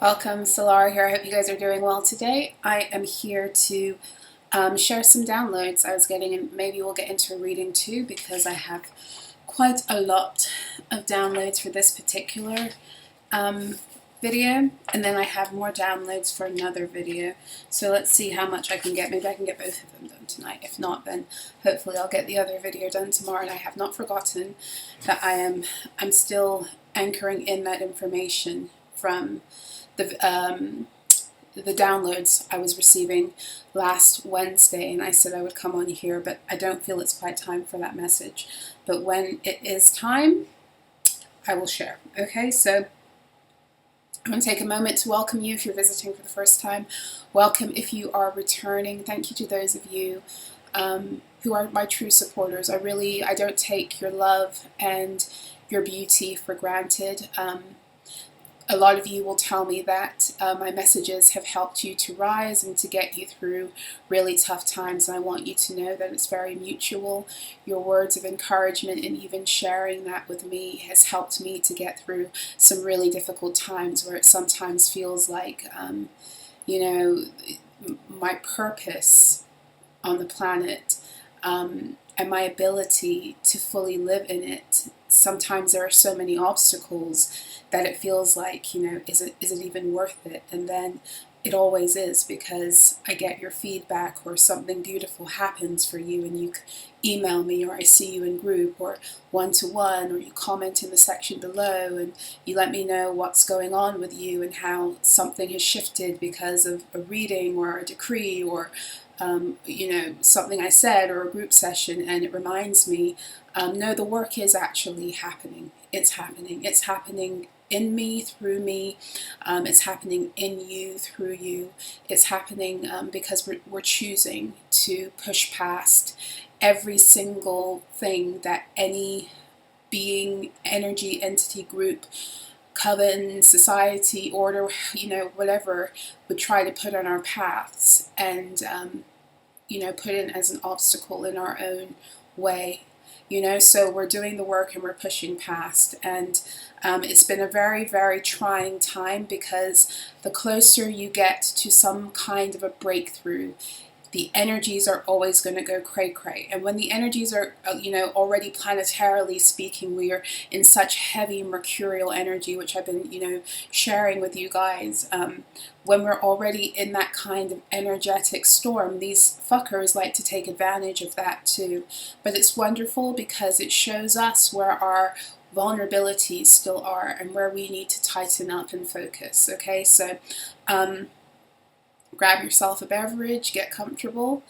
Welcome, Solarah here. I hope you guys are doing well today. I am here to share some downloads I was getting, and maybe we'll get into a reading too because I have quite a lot of downloads for this particular video, and then I have more downloads for another video. So let's see how much I can get. Maybe I can get both of them done tonight. If not, then hopefully I'll get the other video done tomorrow. And I have not forgotten that I'm still anchoring in that information from the downloads I was receiving last Wednesday, and I said I would come on here, but I don't feel it's quite time for that message. But when it is time, I will share. Okay, so I'm going to take a moment to welcome you if you're visiting for the first time. Welcome if you are returning. Thank you to those of you who are my true supporters. I don't take your love and your beauty for granted. A lot of you will tell me that my messages have helped you to rise and to get you through really tough times, and I want you to know that it's very mutual. Your words of encouragement and even sharing that with me has helped me to get through some really difficult times where it sometimes feels like, my purpose on the planet and my ability to fully live in it. Sometimes there are so many obstacles that it feels like, is it even worth it? And then it always is, because I get your feedback or something beautiful happens for you and you email me, or I see you in group or one-to-one, or you comment in the section below and you let me know what's going on with you and how something has shifted because of a reading or a decree or something I said or a group session, and it reminds me, no, the work is actually happening. It's happening. It's happening in me, through me. It's happening in you, through you. It's happening because we're choosing to push past every single thing that any being, energy, entity, group, coven, society, order, whatever would try to put on our paths and, put in as an obstacle in our own way. So we're doing the work and we're pushing past, and it's been a very, very trying time, because the closer you get to some kind of a breakthrough, the energies are always going to go cray-cray. And when the energies are, already planetarily speaking, we are in such heavy mercurial energy, which I've been, sharing with you guys. When we're already in that kind of energetic storm, these fuckers like to take advantage of that too. But it's wonderful because it shows us where our vulnerabilities still are and where we need to tighten up and focus. Okay, so grab yourself a beverage, get comfortable.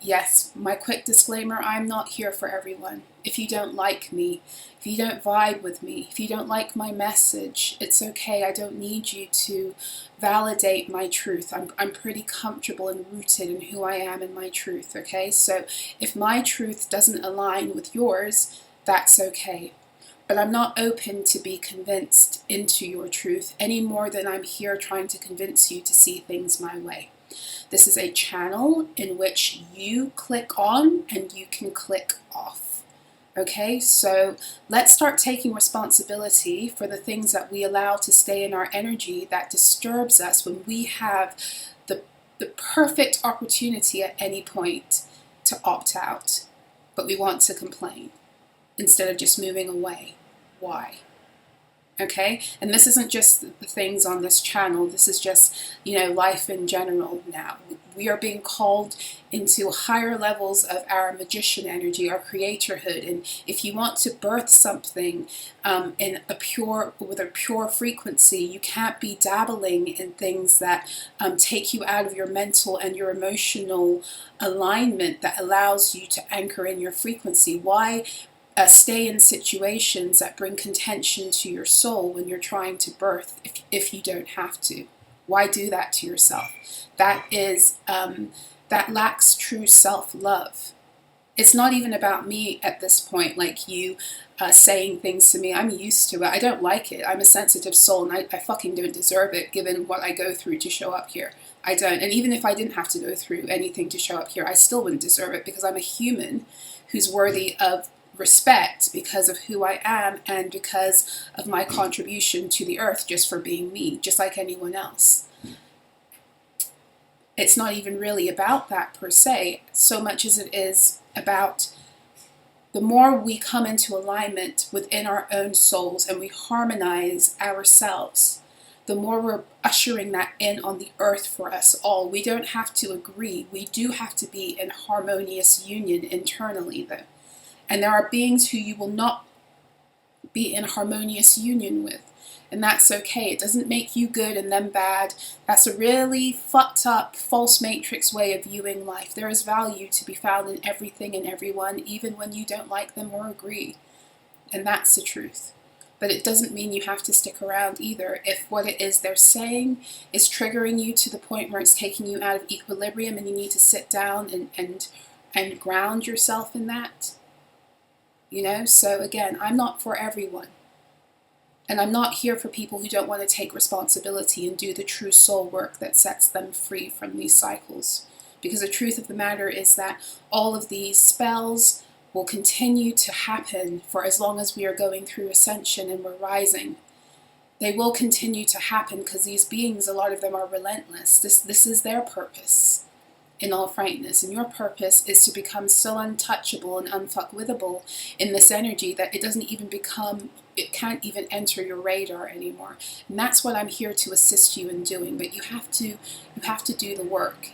Yes, my quick disclaimer, I'm not here for everyone. If you don't like me, if you don't vibe with me, if you don't like my message, it's okay. I don't need you to validate my truth. I'm pretty comfortable and rooted in who I am and my truth, okay? So if my truth doesn't align with yours, that's okay. But I'm not open to be convinced into your truth any more than I'm here trying to convince you to see things my way. This is a channel in which you click on and you can click off. Okay, so let's start taking responsibility for the things that we allow to stay in our energy that disturbs us when we have the perfect opportunity at any point to opt out, but we want to complain instead of just moving away. Why? Okay, and this isn't just the things on this channel, this is just, life in general now. We are being called into higher levels of our magician energy, our creatorhood, and if you want to birth something with a pure frequency, you can't be dabbling in things that take you out of your mental and your emotional alignment that allows you to anchor in your frequency. Why stay in situations that bring contention to your soul when you're trying to birth if you don't have to? Why do that to yourself? That is that lacks true self-love. It's not even about me at this point, like you saying things to me. I'm used to it. I don't like it. I'm a sensitive soul, and I fucking don't deserve it given what I go through to show up here. I don't. And even if I didn't have to go through anything to show up here, I still wouldn't deserve it, because I'm a human who's worthy of respect because of who I am and because of my contribution to the earth just for being me, just like anyone else. It's not even really about that per se, so much as it is about the more we come into alignment within our own souls and we harmonize ourselves, the more we're ushering that in on the earth for us all. We don't have to agree. We do have to be in harmonious union internally, though. And there are beings who you will not be in harmonious union with. And that's okay. It doesn't make you good and them bad. That's a really fucked up, false matrix way of viewing life. There is value to be found in everything and everyone, even when you don't like them or agree. And that's the truth. But it doesn't mean you have to stick around either. If what it is they're saying is triggering you to the point where it's taking you out of equilibrium and you need to sit down and ground yourself in that. You know, so again, I'm not for everyone. And I'm not here for people who don't want to take responsibility and do the true soul work that sets them free from these cycles. Because the truth of the matter is that all of these spells will continue to happen for as long as we are going through ascension and we're rising. They will continue to happen because these beings, a lot of them are relentless. This is their purpose, in all frankness. And your purpose is to become so untouchable and unfuckwithable in this energy that it doesn't even become, it can't even enter your radar anymore. And that's what I'm here to assist you in doing. But you have to do the work.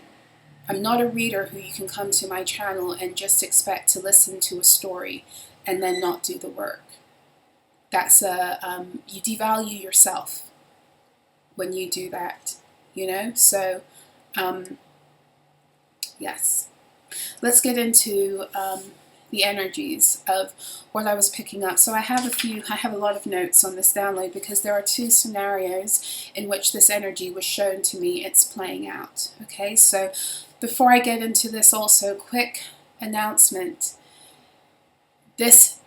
I'm not a reader who you can come to my channel and just expect to listen to a story and then not do the work. That's you devalue yourself when you do that, you know? So, yes. Let's get into the energies of what I was picking up. So I have a lot of notes on this download because there are two scenarios in which this energy was shown to me. It's playing out. Okay, so before I get into this, also quick announcement. This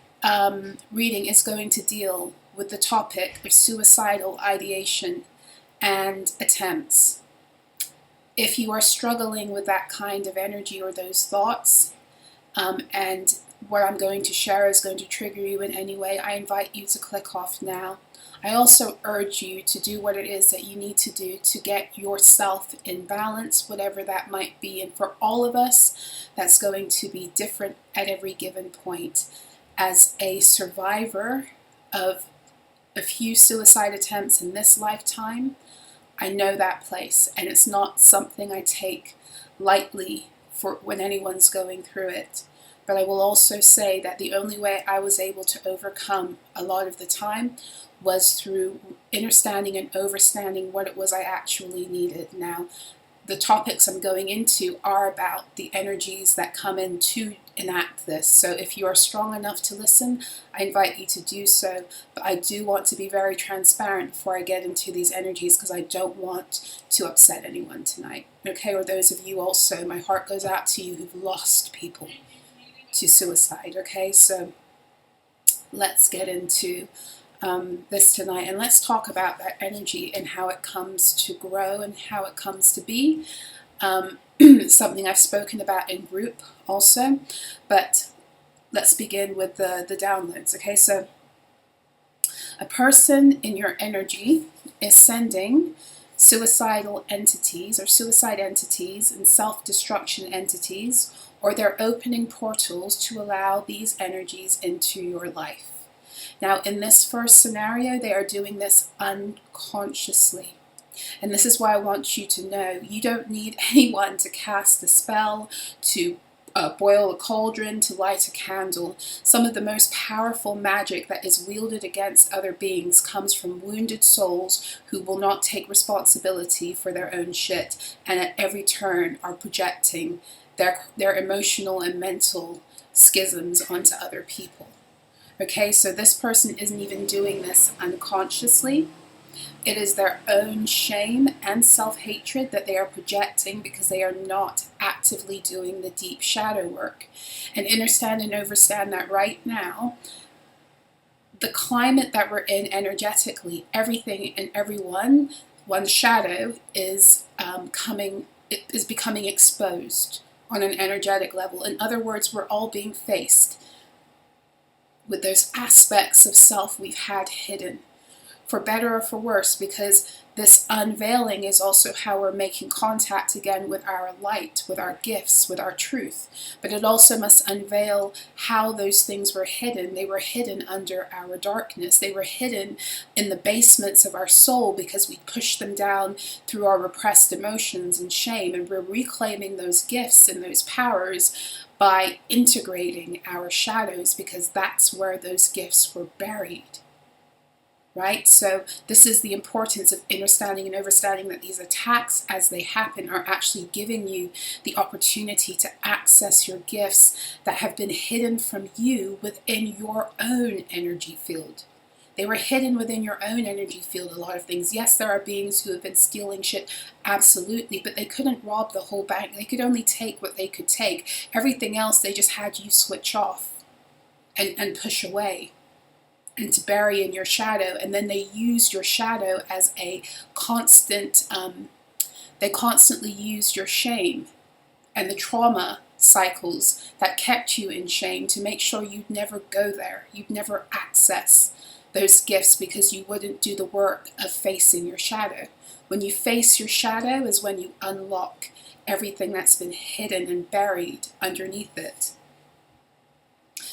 reading is going to deal with the topic of suicidal ideation and attempts. If you are struggling with that kind of energy or those thoughts, and what I'm going to share is going to trigger you in any way, I invite you to click off now. I also urge you to do what it is that you need to do to get yourself in balance, whatever that might be. And for all of us, that's going to be different at every given point. As a survivor of a few suicide attempts in this lifetime, I know that place, and it's not something I take lightly for when anyone's going through it. But I will also say that the only way I was able to overcome a lot of the time was through understanding and overstanding what it was I actually needed. Now, the topics I'm going into are about the energies that come in to enact this. So if you are strong enough to listen, I invite you to do so. But I do want to be very transparent before I get into these energies because I don't want to upset anyone tonight. Okay, or those of you also, my heart goes out to you who've lost people to suicide. Okay, so let's get into this tonight, and let's talk about that energy and how it comes to grow and how it comes to be. Something I've spoken about in group also, but let's begin with the downloads. Okay, so a person in your energy is sending suicidal entities or suicide entities and self-destruction entities, or they're opening portals to allow these energies into your life. Now, in this first scenario, they are doing this unconsciously. And this is why I want you to know you don't need anyone to cast a spell, to boil a cauldron, to light a candle. Some of the most powerful magic that is wielded against other beings comes from wounded souls who will not take responsibility for their own shit and at every turn are projecting their emotional and mental schisms onto other people. Okay, so this person isn't even doing this unconsciously. It is their own shame and self-hatred that they are projecting because they are not actively doing the deep shadow work. And understand and overstand that right now, the climate that we're in energetically, everything and everyone, one's shadow is becoming exposed on an energetic level. In other words, we're all being faced with those aspects of self we've had hidden, for better or for worse, because this unveiling is also how we're making contact again with our light, with our gifts, with our truth. But it also must unveil how those things were hidden. They were hidden under our darkness. They were hidden in the basements of our soul because we pushed them down through our repressed emotions and shame. And we're reclaiming those gifts and those powers by integrating our shadows, because that's where those gifts were buried. Right? So this is the importance of understanding and overstanding that these attacks, as they happen, are actually giving you the opportunity to access your gifts that have been hidden from you within your own energy field. They were hidden within your own energy field, a lot of things. Yes, there are beings who have been stealing shit, absolutely, but they couldn't rob the whole bank. They could only take what they could take. Everything else, they just had you switch off and push away, and to bury in your shadow. And then they used your shadow as a constant, they constantly used your shame and the trauma cycles that kept you in shame to make sure you'd never go there, you'd never access those gifts, because you wouldn't do the work of facing your shadow. When you face your shadow is when you unlock everything that's been hidden and buried underneath it.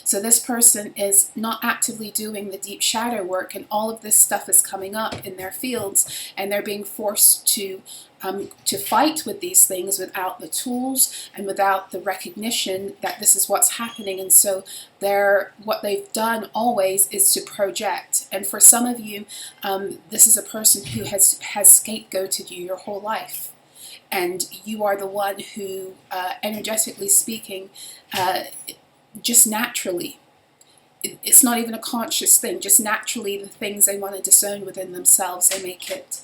So this person is not actively doing the deep shadow work, and all of this stuff is coming up in their fields, and they're being forced to fight with these things without the tools and without the recognition that this is what's happening. And so what they've done always is to project. And for some of you, this is a person who has scapegoated you your whole life. And you are the one who, energetically speaking, just naturally, it's not even a conscious thing, just naturally the things they want to disown within themselves, they make it.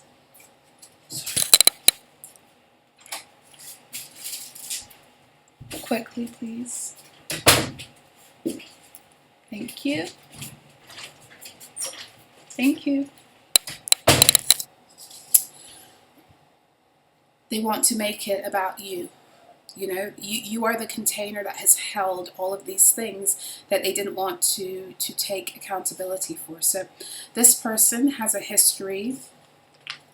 Quickly, please. Thank you. Thank you. They want to make it about you. You know, you are the container that has held all of these things that they didn't want to take accountability for. So this person has a history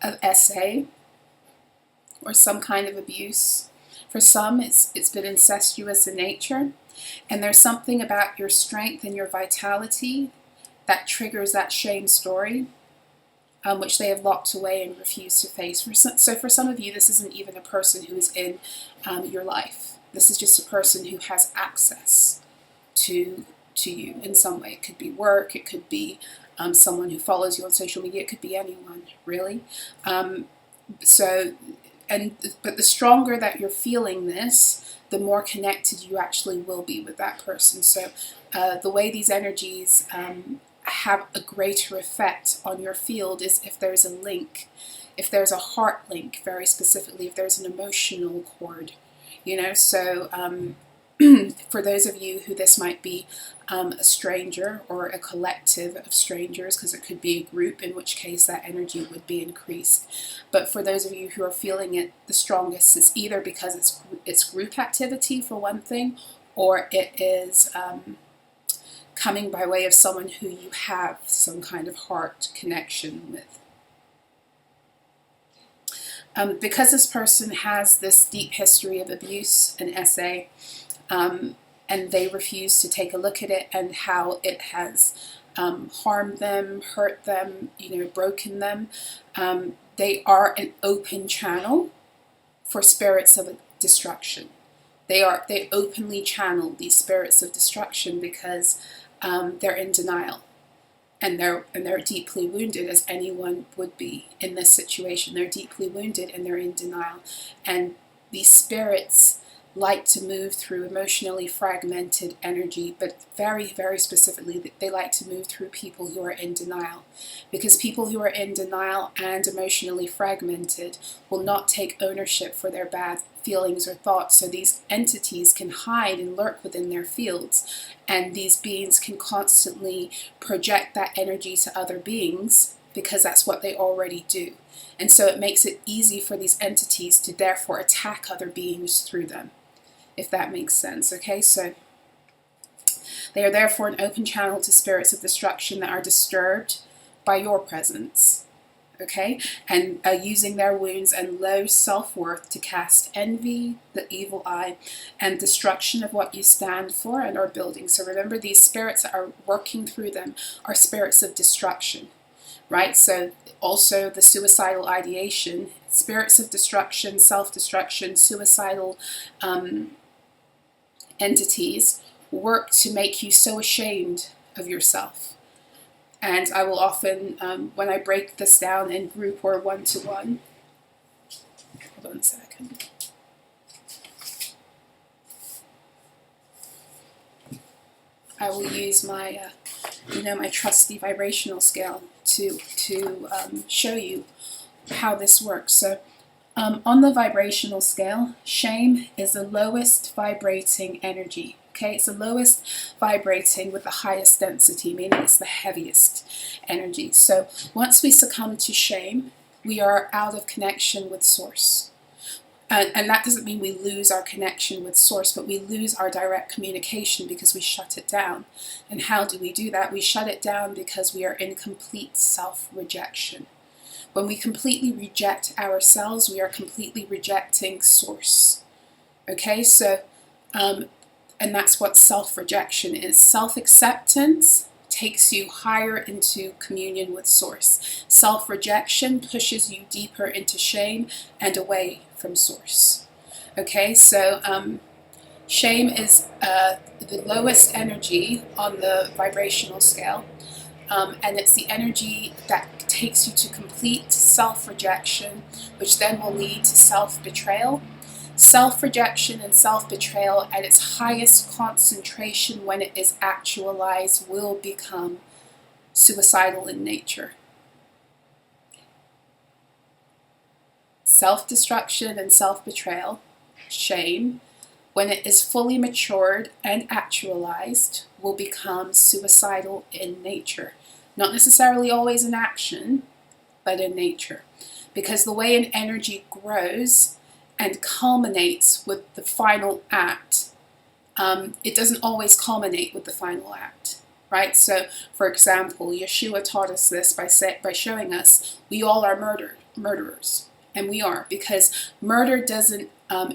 of SA or some kind of abuse. For some, it's been incestuous in nature. And there's something about your strength and your vitality that triggers that shame story, which they have locked away and refused to face. So for some of you, this isn't even a person who is in your life. This is just a person who has access to you in some way. It could be work, it could be someone who follows you on social media, it could be anyone, really. But the stronger that you're feeling this, the more connected you actually will be with that person. So the way these energies have a greater effect on your field is if there's a link, if there's a heart link, very specifically, if there's an emotional cord, you know. So for those of you who this might be a stranger or a collective of strangers, because it could be a group, in which case that energy would be increased. But for those of you who are feeling it the strongest, it's either because it's group activity for one thing, or it is coming by way of someone who you have some kind of heart connection with. Because this person has this deep history of abuse and SA, and they refuse to take a look at it and how it has harmed them, hurt them, you know, broken them, they are an open channel for spirits of destruction. They openly channel these spirits of destruction because they're in denial, and they're deeply wounded, as anyone would be in this situation. They're deeply wounded and they're in denial, and these spirits like to move through emotionally fragmented energy, but very, very specifically, they like to move through people who are in denial, because people who are in denial and emotionally fragmented will not take ownership for their bad feelings or thoughts. So these entities can hide and lurk within their fields, and these beings can constantly project that energy to other beings because that's what they already do. And so it makes it easy for these entities to therefore attack other beings through them, if that makes sense. Okay, so They are therefore an open channel to spirits of destruction that are disturbed by your presence. Okay, and using their wounds and low self-worth to cast envy, the evil eye, and destruction of what you stand for and are building. So remember, these spirits that are working through them are spirits of destruction, right? So also the suicidal ideation, spirits of destruction, self-destruction, suicidal entities work to make you so ashamed of yourself. And I will often, when I break this down in group or one-to-one, hold on a second. I will use my, my trusty vibrational scale to show you how this works. So on the vibrational scale, shame is the lowest vibrating energy. Okay, it's the lowest vibrating with the highest density, meaning it's the heaviest energy. So once we succumb to shame, we are out of connection with Source. And that doesn't mean we lose our connection with Source, but we lose our direct communication because we shut it down. And how do we do that? We shut it down because we are in complete self-rejection. When we completely reject ourselves, we are completely rejecting Source. Okay, so and that's what self-rejection is. Self-acceptance takes you higher into communion with Source. Self-rejection pushes you deeper into shame and away from Source. Okay, so shame is the lowest energy on the vibrational scale, and it's the energy that takes you to complete self-rejection, which then will lead to self-betrayal. Self-rejection and self-betrayal at its highest concentration when it is actualized will become suicidal in nature. Self-destruction and self-betrayal, shame, when it is fully matured and actualized, will become suicidal in nature. Not necessarily always in action, but in nature. Because the way an energy grows and culminates with the final act, it doesn't always culminate with the final act, right? So, for example, Yeshua taught us this by showing us we all are murderers, and we are, because murder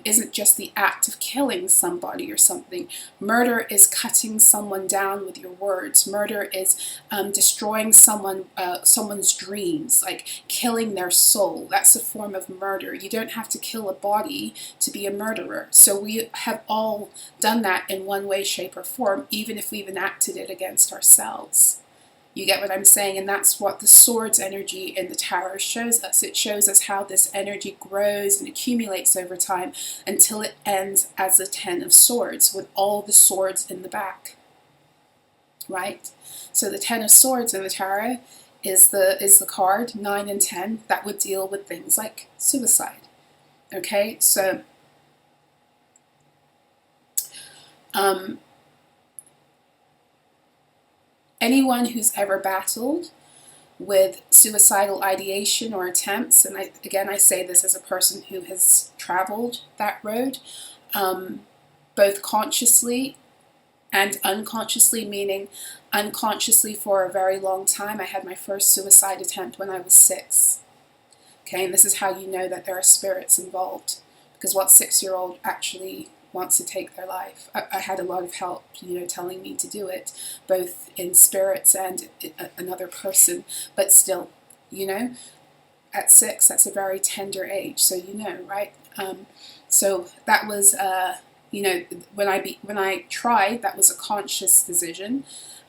isn't just the act of killing somebody or something. Murder is cutting someone down with your words. Murder is destroying someone's dreams, like killing their soul. That's a form of murder. You don't have to kill a body to be a murderer. So we have all done that in one way, shape, or form, even if we've enacted it against ourselves. You get what I'm saying? And that's what the swords energy in the tarot shows us. It shows us how this energy grows and accumulates over time until it ends as the 10 of swords with all the swords in the back. Right? So the 10 of swords in the tarot is the card 9 and 10 that would deal with things like suicide. Okay? So anyone who's ever battled with suicidal ideation or attempts, and I say this as a person who has traveled that road, both consciously and unconsciously, meaning unconsciously for a very long time. I had my first suicide attempt when I was 6. Okay, and this is how you know that there are spirits involved, because what 6-year-old actually wants to take their life? I had a lot of help, telling me to do it, both in spirits and another person, but still, at 6, that's a very tender age, so right? So that was, when I tried, that was a conscious decision,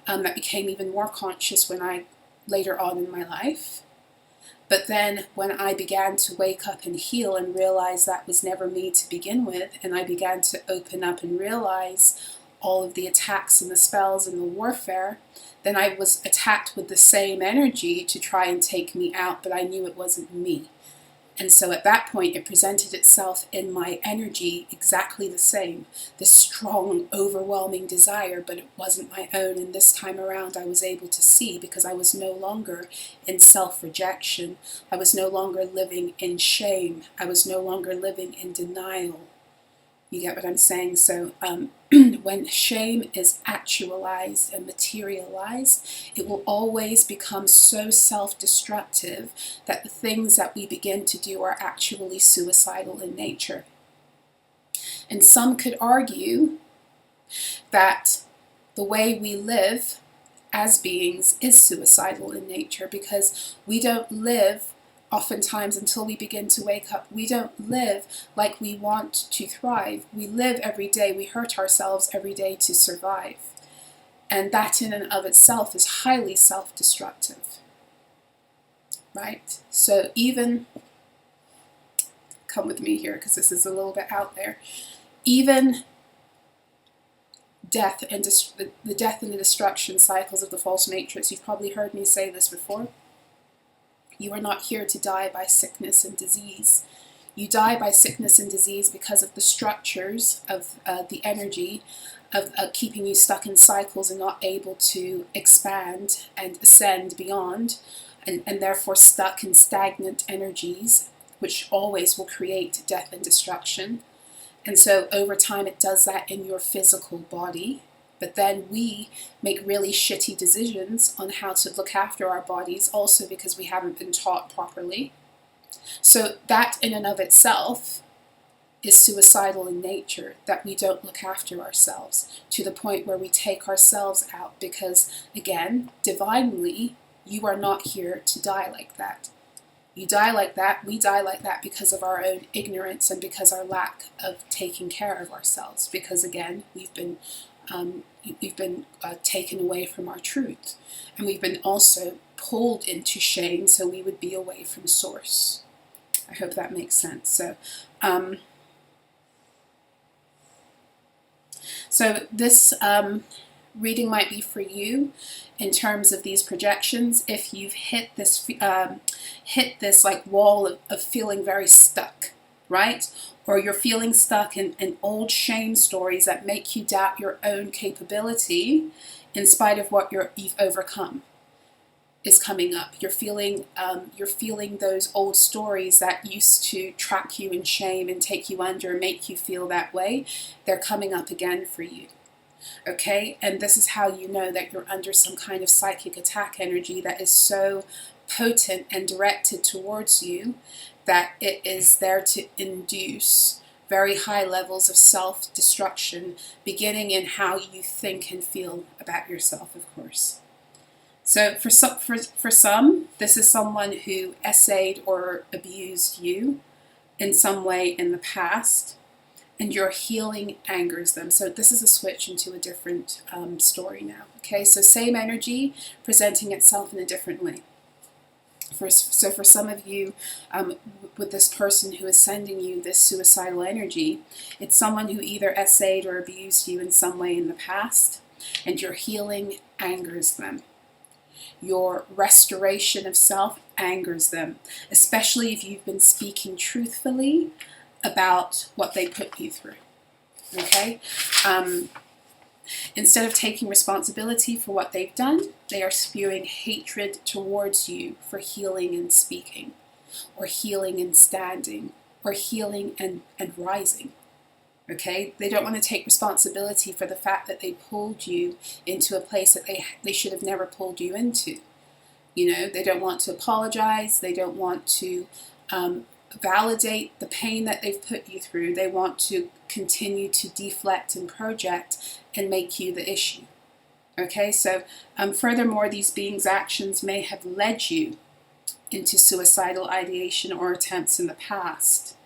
that became even more conscious later on in my life. But then when I began to wake up and heal and realize that was never me to begin with, and I began to open up and realize all of the attacks and the spells and the warfare, then I was attacked with the same energy to try and take me out, but I knew it wasn't me. And so at that point, it presented itself in my energy exactly the same. This strong, overwhelming desire, but it wasn't my own. And this time around, I was able to see, because I was no longer in self-rejection. I was no longer living in shame. I was no longer living in denial. You get what I'm saying? So when shame is actualized and materialized, it will always become so self-destructive that the things that we begin to do are actually suicidal in nature. And some could argue that the way we live as beings is suicidal in nature, because we don't live oftentimes until we begin to wake up. We don't live like we want to thrive. We live every day. We hurt ourselves every day to survive. And that in and of itself is highly self-destructive. Right? So even, come with me here because this is a little bit out there, even death and the death and the destruction cycles of the false matrix, you've probably heard me say this before. You are not here to die by sickness and disease. You die by sickness and disease because of the structures of the energy of keeping you stuck in cycles and not able to expand and ascend beyond, and therefore stuck in stagnant energies, which always will create death and destruction. And so over time it does that in your physical body. But then we make really shitty decisions on how to look after our bodies, also because we haven't been taught properly. So that in and of itself is suicidal in nature, that we don't look after ourselves to the point where we take ourselves out, because again, divinely, you are not here to die like that. You die like that, we die like that because of our own ignorance and because our lack of taking care of ourselves, because again, we've been taken away from our truth, and we've been also pulled into shame so we would be away from source. I hope that makes sense. So this reading might be for you in terms of these projections if you've hit this like wall of feeling very stuck, right? Or you're feeling stuck in old shame stories that make you doubt your own capability in spite of what you've overcome is coming up. You're feeling those old stories that used to trap you in shame and take you under, make you feel that way. They're coming up again for you. Okay? And this is how you know that you're under some kind of psychic attack energy that is so potent and directed towards you that it is there to induce very high levels of self-destruction, beginning in how you think and feel about yourself, of course. So for some, this is someone who essayed or abused you in some way in the past, and your healing angers them. So this is a switch into a different story now. Okay, so same energy presenting itself in a different way. So for some of you, with this person who is sending you this suicidal energy, it's someone who either essayed or abused you in some way in the past, and your healing angers them. Your restoration of self angers them, especially if you've been speaking truthfully about what they put you through. Okay? Instead of taking responsibility for what they've done, they are spewing hatred towards you for healing and speaking, or healing and standing, or healing and rising. Okay? They don't want to take responsibility for the fact that they pulled you into a place that they should have never pulled you into. You know, they don't want to apologize. They don't want to validate the pain that they've put you through. They want to continue to deflect and project and make you the issue. Okay, so furthermore, these beings' actions may have led you into suicidal ideation or attempts in the past.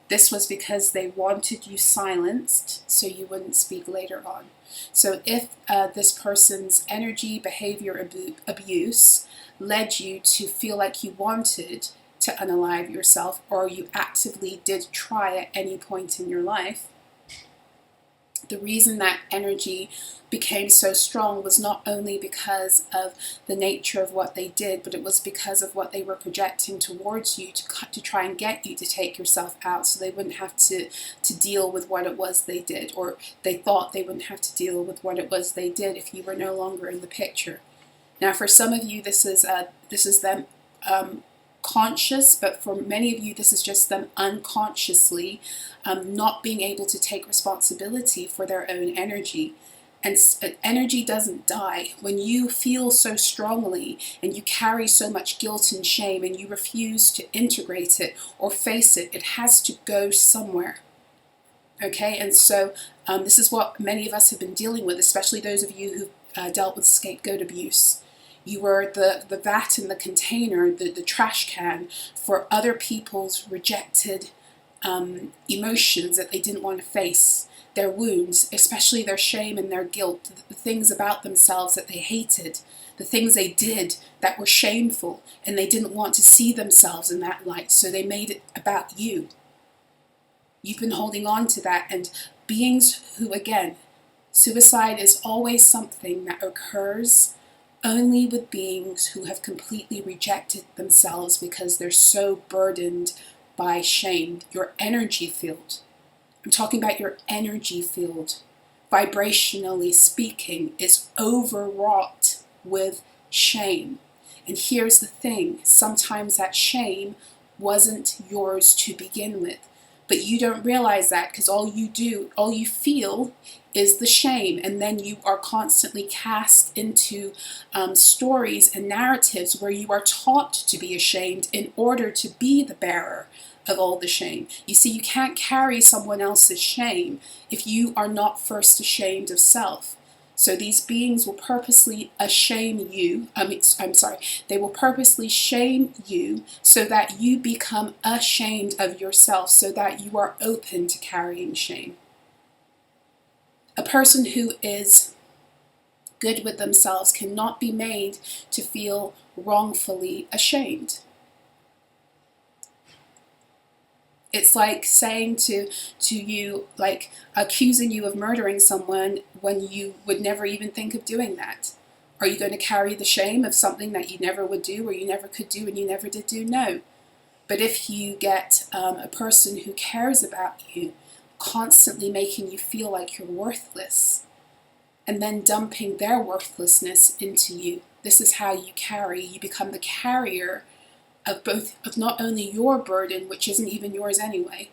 This was because they wanted you silenced so you wouldn't speak later on. So if this person's energy, behavior, abuse led you to feel like you wanted to unalive yourself, or you actively did try at any point in your life, the reason that energy became so strong was not only because of the nature of what they did, but it was because of what they were projecting towards you to try and get you to take yourself out, so they wouldn't have to deal with what it was they did, or they thought they wouldn't have to deal with what it was they did if you were no longer in the picture. Now, for some of you, this is them conscious, but for many of you, this is just them unconsciously not being able to take responsibility for their own energy. And energy doesn't die. When you feel so strongly and you carry so much guilt and shame and you refuse to integrate it or face it, it has to go somewhere. Okay, and so this is what many of us have been dealing with, especially those of you who dealt with scapegoat abuse. You were the vat and the container, the trash can for other people's rejected emotions that they didn't want to face, their wounds, especially their shame and their guilt, the things about themselves that they hated, the things they did that were shameful, and they didn't want to see themselves in that light, so they made it about you. You've been holding on to that, and beings who, again, suicide is always something that occurs only with beings who have completely rejected themselves because they're so burdened by shame. Your energy field. I'm talking about your energy field. Vibrationally speaking, is overwrought with shame. And here's the thing. Sometimes that shame wasn't yours to begin with. But you don't realize that because all you feel is the shame, and then you are constantly cast into stories and narratives where you are taught to be ashamed in order to be the bearer of all the shame. You see, you can't carry someone else's shame if you are not first ashamed of self. So these beings will purposely shame you. They will purposely shame you so that you become ashamed of yourself, so that you are open to carrying shame. A person who is good with themselves cannot be made to feel wrongfully ashamed. It's like saying to you, like accusing you of murdering someone when you would never even think of doing that. Are you going to carry the shame of something that you never would do or you never could do and you never did do? No. But if you get a person who cares about you, constantly making you feel like you're worthless, and then dumping their worthlessness into you, this is how you become the carrier of not only your burden, which isn't even yours anyway,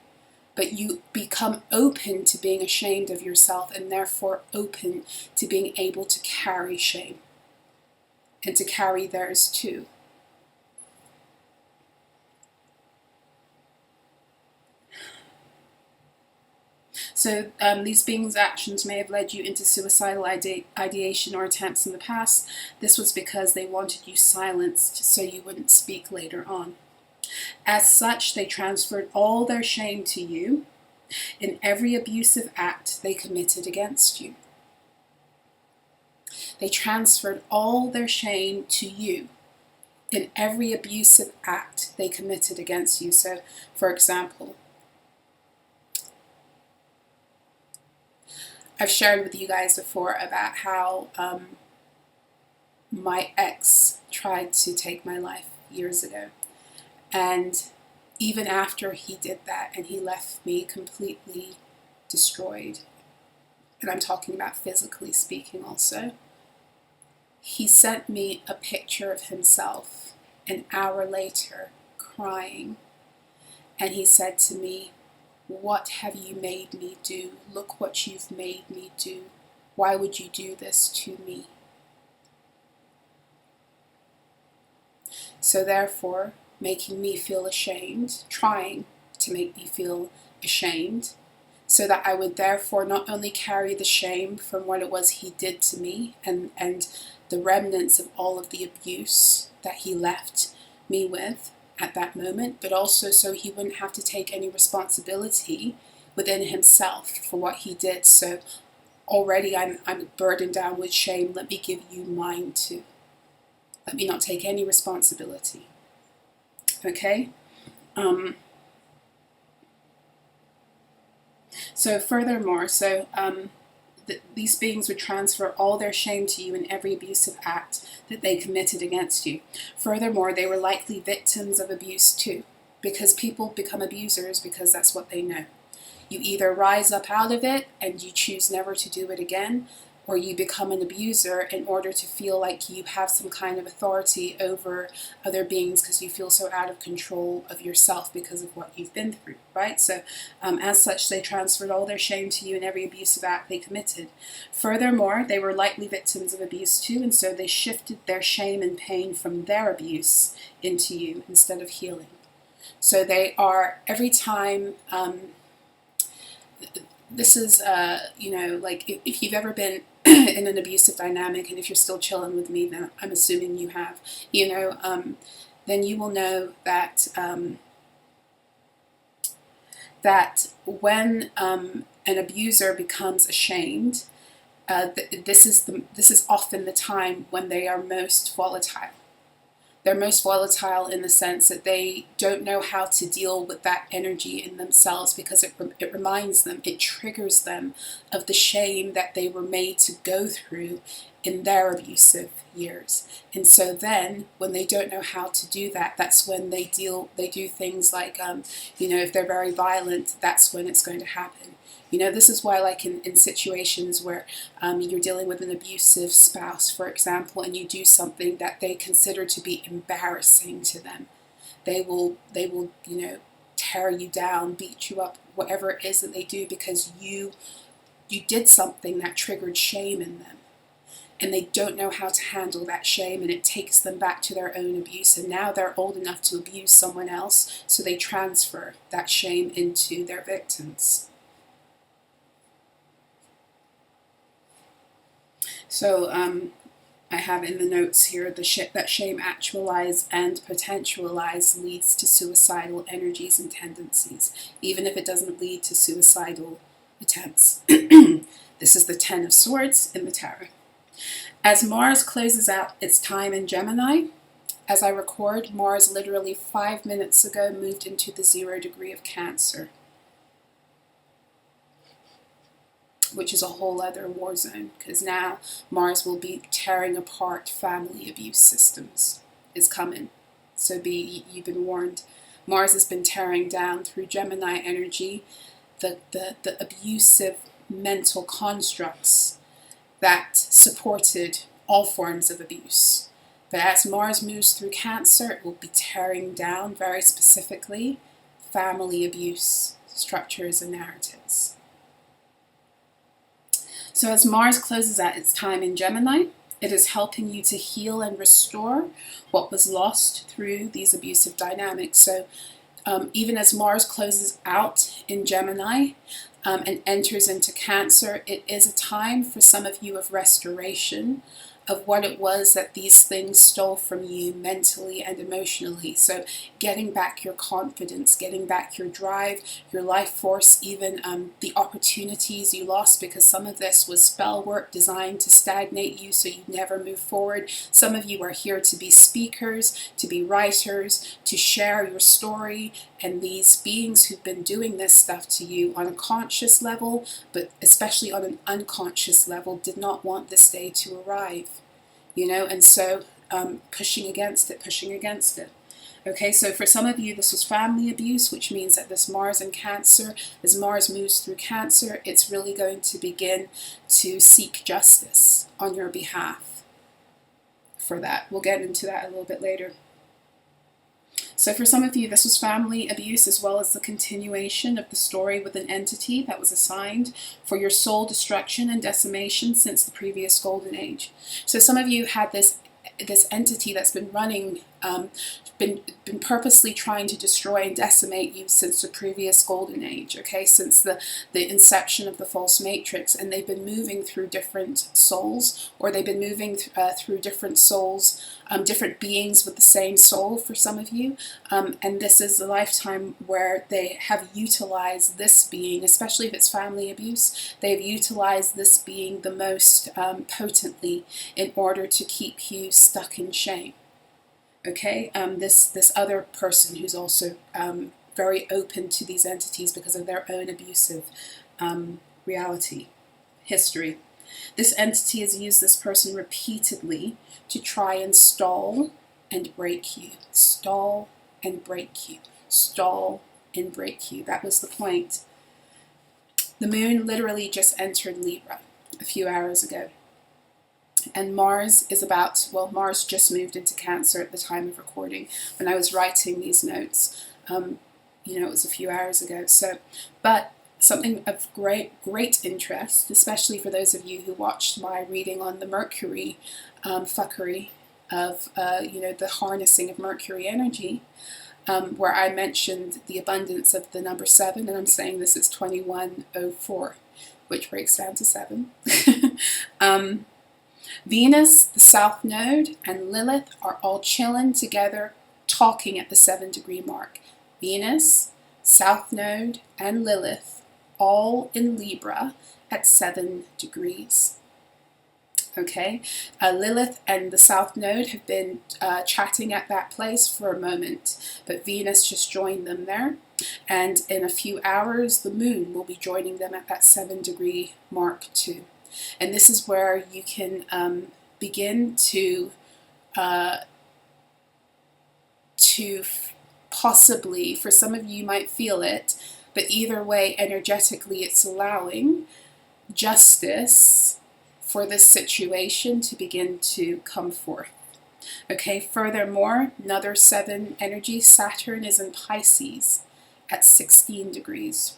but you become open to being ashamed of yourself and therefore open to being able to carry shame and to carry theirs too. So these beings' actions may have led you into suicidal ideation or attempts in the past. This was because they wanted you silenced so you wouldn't speak later on. As such, they transferred all their shame to you in every abusive act they committed against you. They transferred all their shame to you in every abusive act they committed against you. So, for example, I've shared with you guys before about how my ex tried to take my life years ago. And even after he did that and he left me completely destroyed, and I'm talking about physically speaking also, he sent me a picture of himself an hour later crying. And he said to me, "What have you made me do? Look what you've made me do. Why would you do this to me?" So therefore, making me feel ashamed, trying to make me feel ashamed, so that I would therefore not only carry the shame from what it was he did to me and the remnants of all of the abuse that he left me with at that moment, but also so he wouldn't have to take any responsibility within himself for what he did. So already I'm burdened down with shame. Let me give you mine too. Let me not take any responsibility. Okay? So furthermore, these beings would transfer all their shame to you in every abusive act that they committed against you. Furthermore, they were likely victims of abuse too, because people become abusers because that's what they know. You either rise up out of it and you choose never to do it again, or you become an abuser in order to feel like you have some kind of authority over other beings because you feel so out of control of yourself because of what you've been through, right? So as such, they transferred all their shame to you in every abusive act they committed. Furthermore, they were likely victims of abuse too, and so they shifted their shame and pain from their abuse into you instead of healing. So they are, every time, this is, like if you've ever been in an abusive dynamic, and if you're still chilling with me, then I'm assuming you have, then you will know that that when an abuser becomes ashamed, this is often the time when they are most volatile. They're most volatile in the sense that they don't know how to deal with that energy in themselves, because it reminds them, it triggers them of the shame that they were made to go through in their abusive years. And so then when they don't know how to do that, that's when they do things like, if they're very violent, that's when it's going to happen. This is why, like in situations where you're dealing with an abusive spouse, for example, and you do something that they consider to be embarrassing to them, they will tear you down, beat you up, whatever it is that they do, because you did something that triggered shame in them. And they don't know how to handle that shame, and it takes them back to their own abuse. And now they're old enough to abuse someone else, so they transfer that shame into their victims. So I have in the notes here that shame actualized and potentialized leads to suicidal energies and tendencies, even if it doesn't lead to suicidal attempts. This is the 10 of Swords in the Tarot. As Mars closes out its time in Gemini, as I record, Mars literally 5 minutes ago moved into the 0 degree of Cancer, which is a whole other war zone, because now Mars will be tearing apart family abuse systems. It's coming. So you've been warned. Mars has been tearing down through Gemini energy the abusive mental constructs that supported all forms of abuse. But as Mars moves through Cancer, it will be tearing down, very specifically, family abuse structures and narratives. So as Mars closes out its time in Gemini, it is helping you to heal and restore what was lost through these abusive dynamics. So even as Mars closes out in Gemini and enters into Cancer, it is a time for some of you of restoration of what it was that these things stole from you mentally and emotionally. So getting back your confidence, getting back your drive, your life force, even the opportunities you lost, because some of this was spell work designed to stagnate you so you never move forward. Some of you are here to be speakers, to be writers, to share your story, and these beings who've been doing this stuff to you on a conscious level, but especially on an unconscious level, did not want this day to arrive. And so pushing against it. Okay, so for some of you, this was family abuse, which means that this Mars in Cancer, as Mars moves through Cancer, it's really going to begin to seek justice on your behalf for that. We'll get into that a little bit later. So for some of you, this was family abuse, as well as the continuation of the story with an entity that was assigned for your soul destruction and decimation since the previous golden age. So some of you had this entity that's been running, been purposely trying to destroy and decimate you since the previous golden age, okay, since the inception of the false matrix. And they've been moving through different souls, or they've been moving through different souls, different beings with the same soul for some of you. And this is the lifetime where they have utilized this being, especially if it's family abuse, they've utilized this being the most potently in order to keep you stuck in shame. Okay, this other person who's also very open to these entities because of their own abusive reality, history. This entity has used this person repeatedly to try and stall and break you. Stall and break you. Stall and break you. That was the point. The moon literally just entered Libra a few hours ago. And Mars is about, well, Mars just moved into Cancer at the time of recording when I was writing these notes. You know, it was a few hours ago. So, but something of great interest, especially for those of you who watched my reading on the Mercury fuckery of, you know, the harnessing of Mercury energy, where I mentioned the abundance of the number 7, and I'm saying this is 2104, which breaks down to 7. Venus, the South Node, and Lilith are all chilling together, talking at the 7-degree mark. Venus, South Node, and Lilith, all in Libra at 7 degrees. Okay, Lilith and the South Node have been chatting at that place for a moment, but Venus just joined them there. And in a few hours, the Moon will be joining them at that 7-degree mark too. And this is where you can begin to possibly, for some of you might feel it, but either way, energetically, it's allowing justice for this situation to begin to come forth. Okay, furthermore, another 7 energy, Saturn is in Pisces at 16 degrees.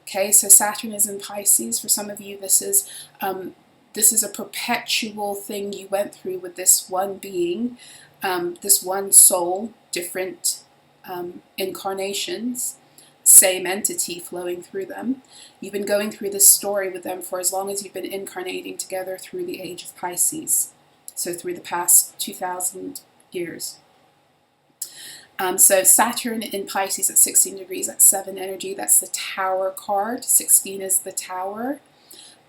Okay, so Saturn is in Pisces. For some of you, this is a perpetual thing you went through with this one being, this one soul, different incarnations, same entity flowing through them. You've been going through this story with them for as long as you've been incarnating together through the age of Pisces, so through the past 2,000 years. So Saturn in Pisces at 16 degrees, that's 7 energy, that's the Tower card. 16 is the Tower.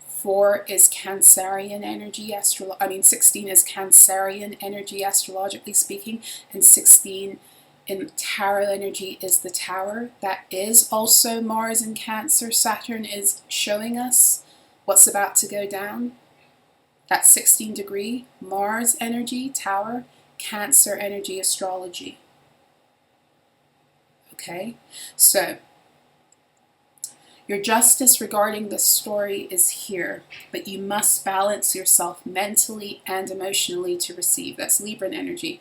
4 is Cancerian energy, 16 is Cancerian energy, astrologically speaking, and 16 in tarot energy is the Tower. That is also Mars in Cancer. Saturn is showing us what's about to go down. That's 16 degree, Mars energy, Tower, Cancer energy, astrology. Okay, so your justice regarding this story is here, but you must balance yourself mentally and emotionally to receive. That's Libran energy.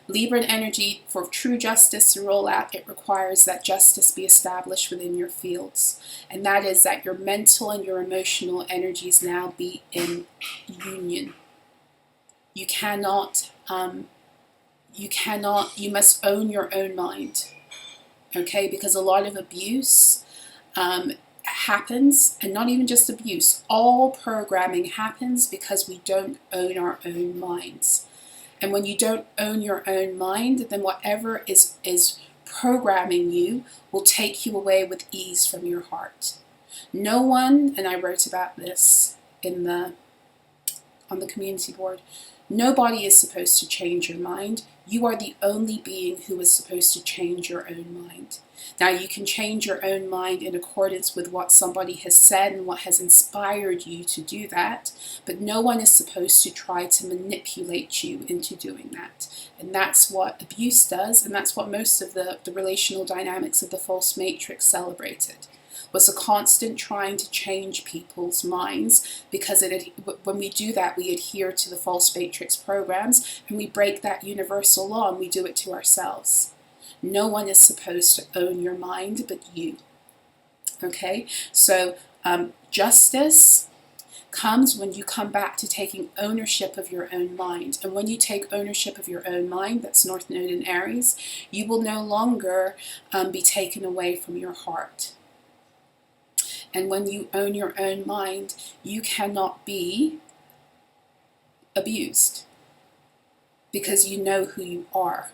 Libran energy, for true justice to roll out, it requires that justice be established within your fields. And that is that your mental and your emotional energies now be in union. You must own your own mind. Okay, because a lot of abuse happens, and not even just abuse, all programming happens because we don't own our own minds. And when you don't own your own mind, then whatever is programming you will take you away with ease from your heart. No one, and I wrote about this on the community board, nobody is supposed to change your mind. You are the only being who is supposed to change your own mind. Now, you can change your own mind in accordance with what somebody has said and what has inspired you to do that, but no one is supposed to try to manipulate you into doing that. And that's what abuse does, and that's what most of the relational dynamics of the false matrix celebrated. Was a constant trying to change people's minds, because when we do that, we adhere to the false matrix programs and we break that universal law, and we do it to ourselves. No one is supposed to own your mind but you. Okay, so justice comes when you come back to taking ownership of your own mind. And when you take ownership of your own mind, that's North Node in Aries, you will no longer be taken away from your heart. And when you own your own mind, you cannot be abused because you know who you are.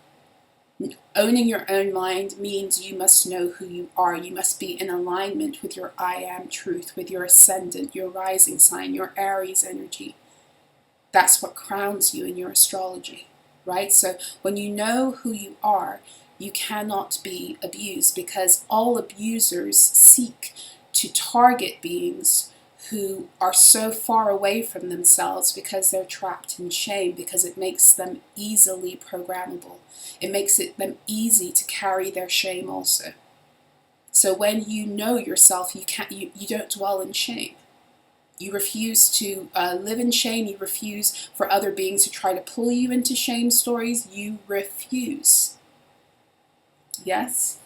Owning your own mind means you must know who you are. You must be in alignment with your I am truth, with your ascendant, your rising sign, your Aries energy. That's what crowns you in your astrology, right? So when you know who you are, you cannot be abused, because all abusers seek to target beings who are so far away from themselves because they're trapped in shame, because it makes them easily programmable. It makes them easy to carry their shame also. So when you know yourself, you don't dwell in shame. You refuse to live in shame. You refuse for other beings to try to pull you into shame stories. You refuse. Yes?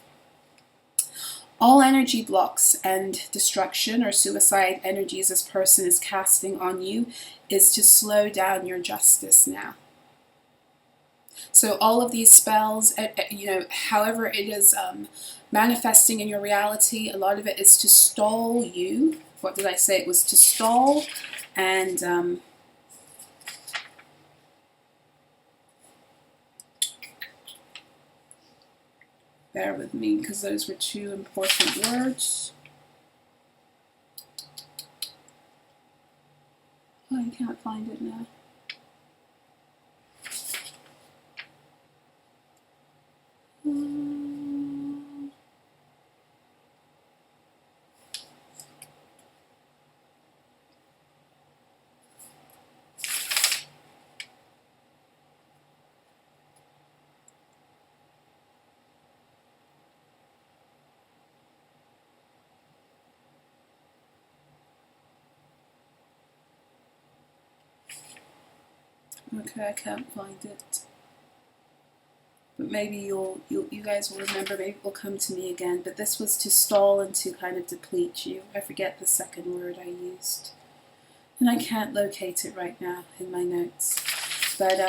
All energy blocks and destruction or suicide energies this person is casting on you is to slow down your justice now. So all of these spells, however it is manifesting in your reality, a lot of it is to stall you. What did I say? It was to stall and bear with me because those were two important words. Oh, I can't find it now. Okay, I can't find it. But maybe you guys will remember, maybe it will come to me again. But this was to stall and to kind of deplete you. I forget the second word I used. And I can't locate it right now in my notes. But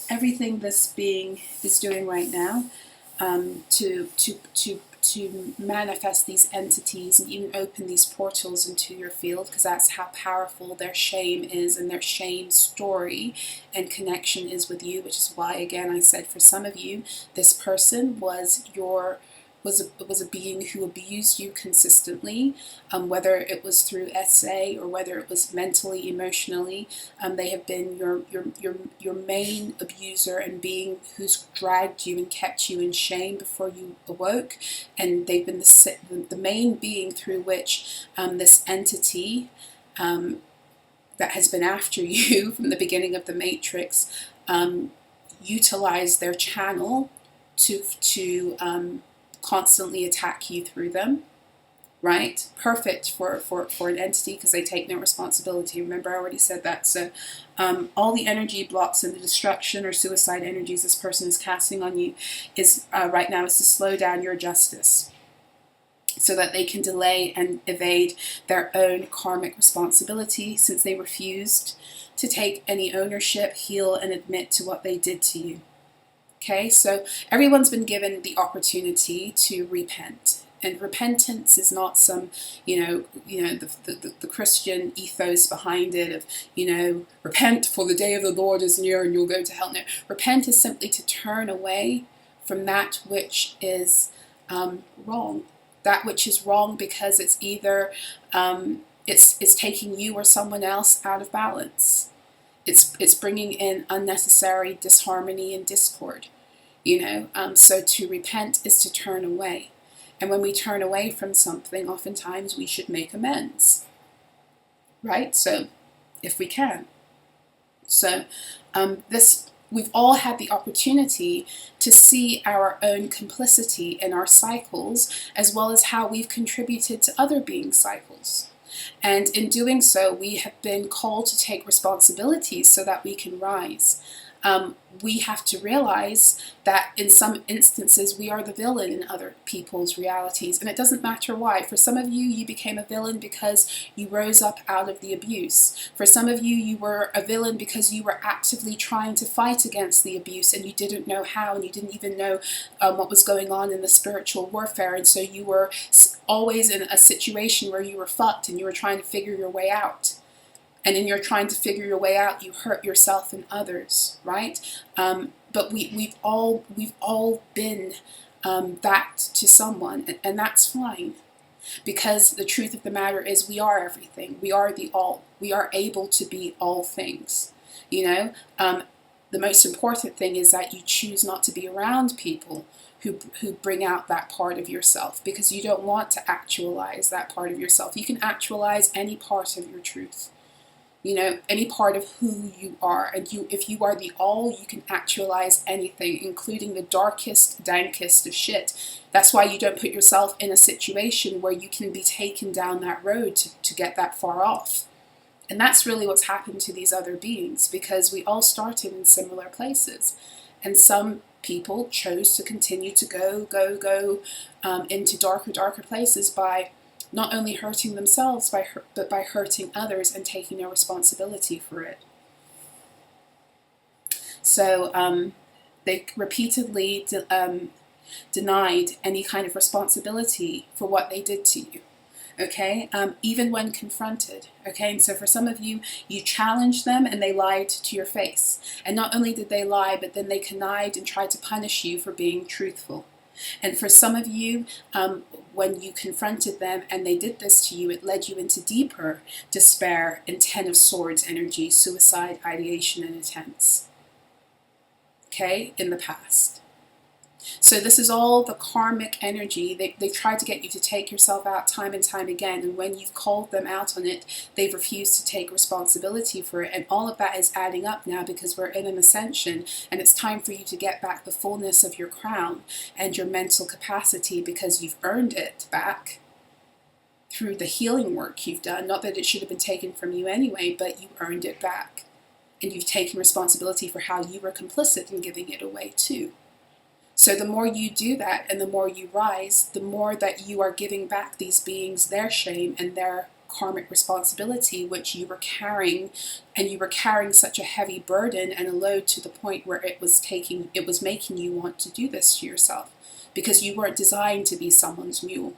everything this being is doing right now to manifest these entities and even open these portals into your field, because that's how powerful their shame is and their shame story and connection is with you, which is why, again, I said for some of you, this person was a being who abused you consistently, whether it was through SA or whether it was mentally, emotionally. They have been your main abuser and being who's dragged you and kept you in shame before you awoke, and they've been the main being through which this entity that has been after you from the beginning of the Matrix utilized their channel to constantly attack you through them, right? Perfect for an entity because they take no responsibility. Remember, I already said that. So all the energy blocks and the destruction or suicide energies this person is casting on you is right now is to slow down your justice so that they can delay and evade their own karmic responsibility, since they refused to take any ownership, heal, and admit to what they did to you. Okay, so everyone's been given the opportunity to repent, and repentance is not some, the Christian ethos behind it of, repent for the day of the Lord is near and you'll go to hell. No, repent is simply to turn away from that which is wrong. That which is wrong because it's either it's taking you or someone else out of balance. It's bringing in unnecessary disharmony and discord, So to repent is to turn away. And when we turn away from something, oftentimes we should make amends, right? So if we can. So we've all had the opportunity to see our own complicity in our cycles, as well as how we've contributed to other beings' cycles. And in doing so, we have been called to take responsibilities so that we can rise. We have to realize that in some instances we are the villain in other people's realities, and it doesn't matter why. For some of you, you became a villain because you rose up out of the abuse. For some of you, you were a villain because you were actively trying to fight against the abuse and you didn't know how, and you didn't even know what was going on in the spiritual warfare, and so you were always in a situation where you were fucked and you were trying to figure your way out. And in your trying to figure your way out, you hurt yourself and others, right? But we've all been that to someone, and that's fine. Because the truth of the matter is we are everything. We are the all. We are able to be all things, The most important thing is that you choose not to be around people who bring out that part of yourself, because you don't want to actualize that part of yourself. You can actualize any part of your truth. You know, any part of who you are. And if you are the all, you can actualize anything, including the darkest, dankest of shit. That's why you don't put yourself in a situation where you can be taken down that road to get that far off. And that's really what's happened to these other beings, because we all started in similar places. And some people chose to continue to go into darker places by not only hurting themselves, but by hurting others and taking no responsibility for it. So they repeatedly denied any kind of responsibility for what they did to you. Okay, even when confronted. Okay, and so for some of you, you challenged them and they lied to your face. And not only did they lie, but then they connived and tried to punish you for being truthful. And for some of you, when you confronted them and they did this to you, it led you into deeper despair and Ten of Swords energy, suicide, ideation, and attempts. Okay, in the past. So this is all the karmic energy. They try to get you to take yourself out time and time again, and when you've called them out on it, they've refused to take responsibility for it, and all of that is adding up now because we're in an ascension, and it's time for you to get back the fullness of your crown and your mental capacity, because you've earned it back through the healing work you've done. Not that it should have been taken from you anyway, but you earned it back, and you've taken responsibility for how you were complicit in giving it away too. So the more you do that and the more you rise, the more that you are giving back these beings their shame and their karmic responsibility, which you were carrying, and you were carrying such a heavy burden and a load to the point where it was making you want to do this to yourself, because you weren't designed to be someone's mule.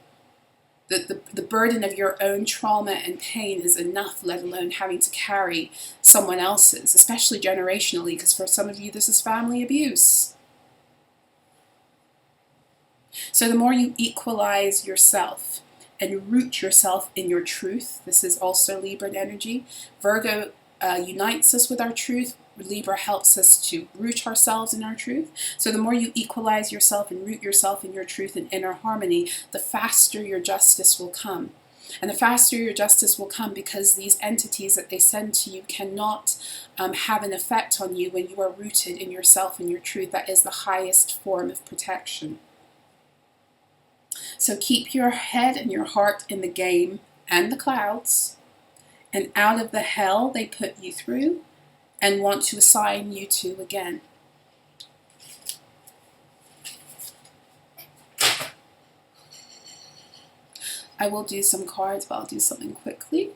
The burden of your own trauma and pain is enough, let alone having to carry someone else's, especially generationally, because for some of you this is family abuse. So the more you equalize yourself and root yourself in your truth, this is also Libra energy. Virgo unites us with our truth. Libra helps us to root ourselves in our truth. So the more you equalize yourself and root yourself in your truth and inner harmony, the faster your justice will come. And the faster your justice will come, because these entities that they send to you cannot have an effect on you when you are rooted in yourself and your truth. That is the highest form of protection. So keep your head and your heart in the game and the clouds, and out of the hell they put you through and want to assign you to again. I will do some cards, but I'll do something quickly.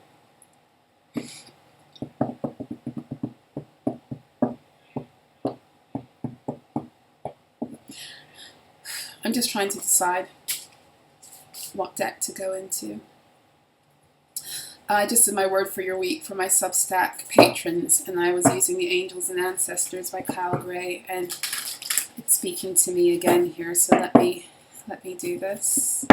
I'm just trying to decide what deck to go into. I just did my word for your week for my Substack patrons, and I was using the Angels and Ancestors by Kyle Gray, and it's speaking to me again here. So let me do this.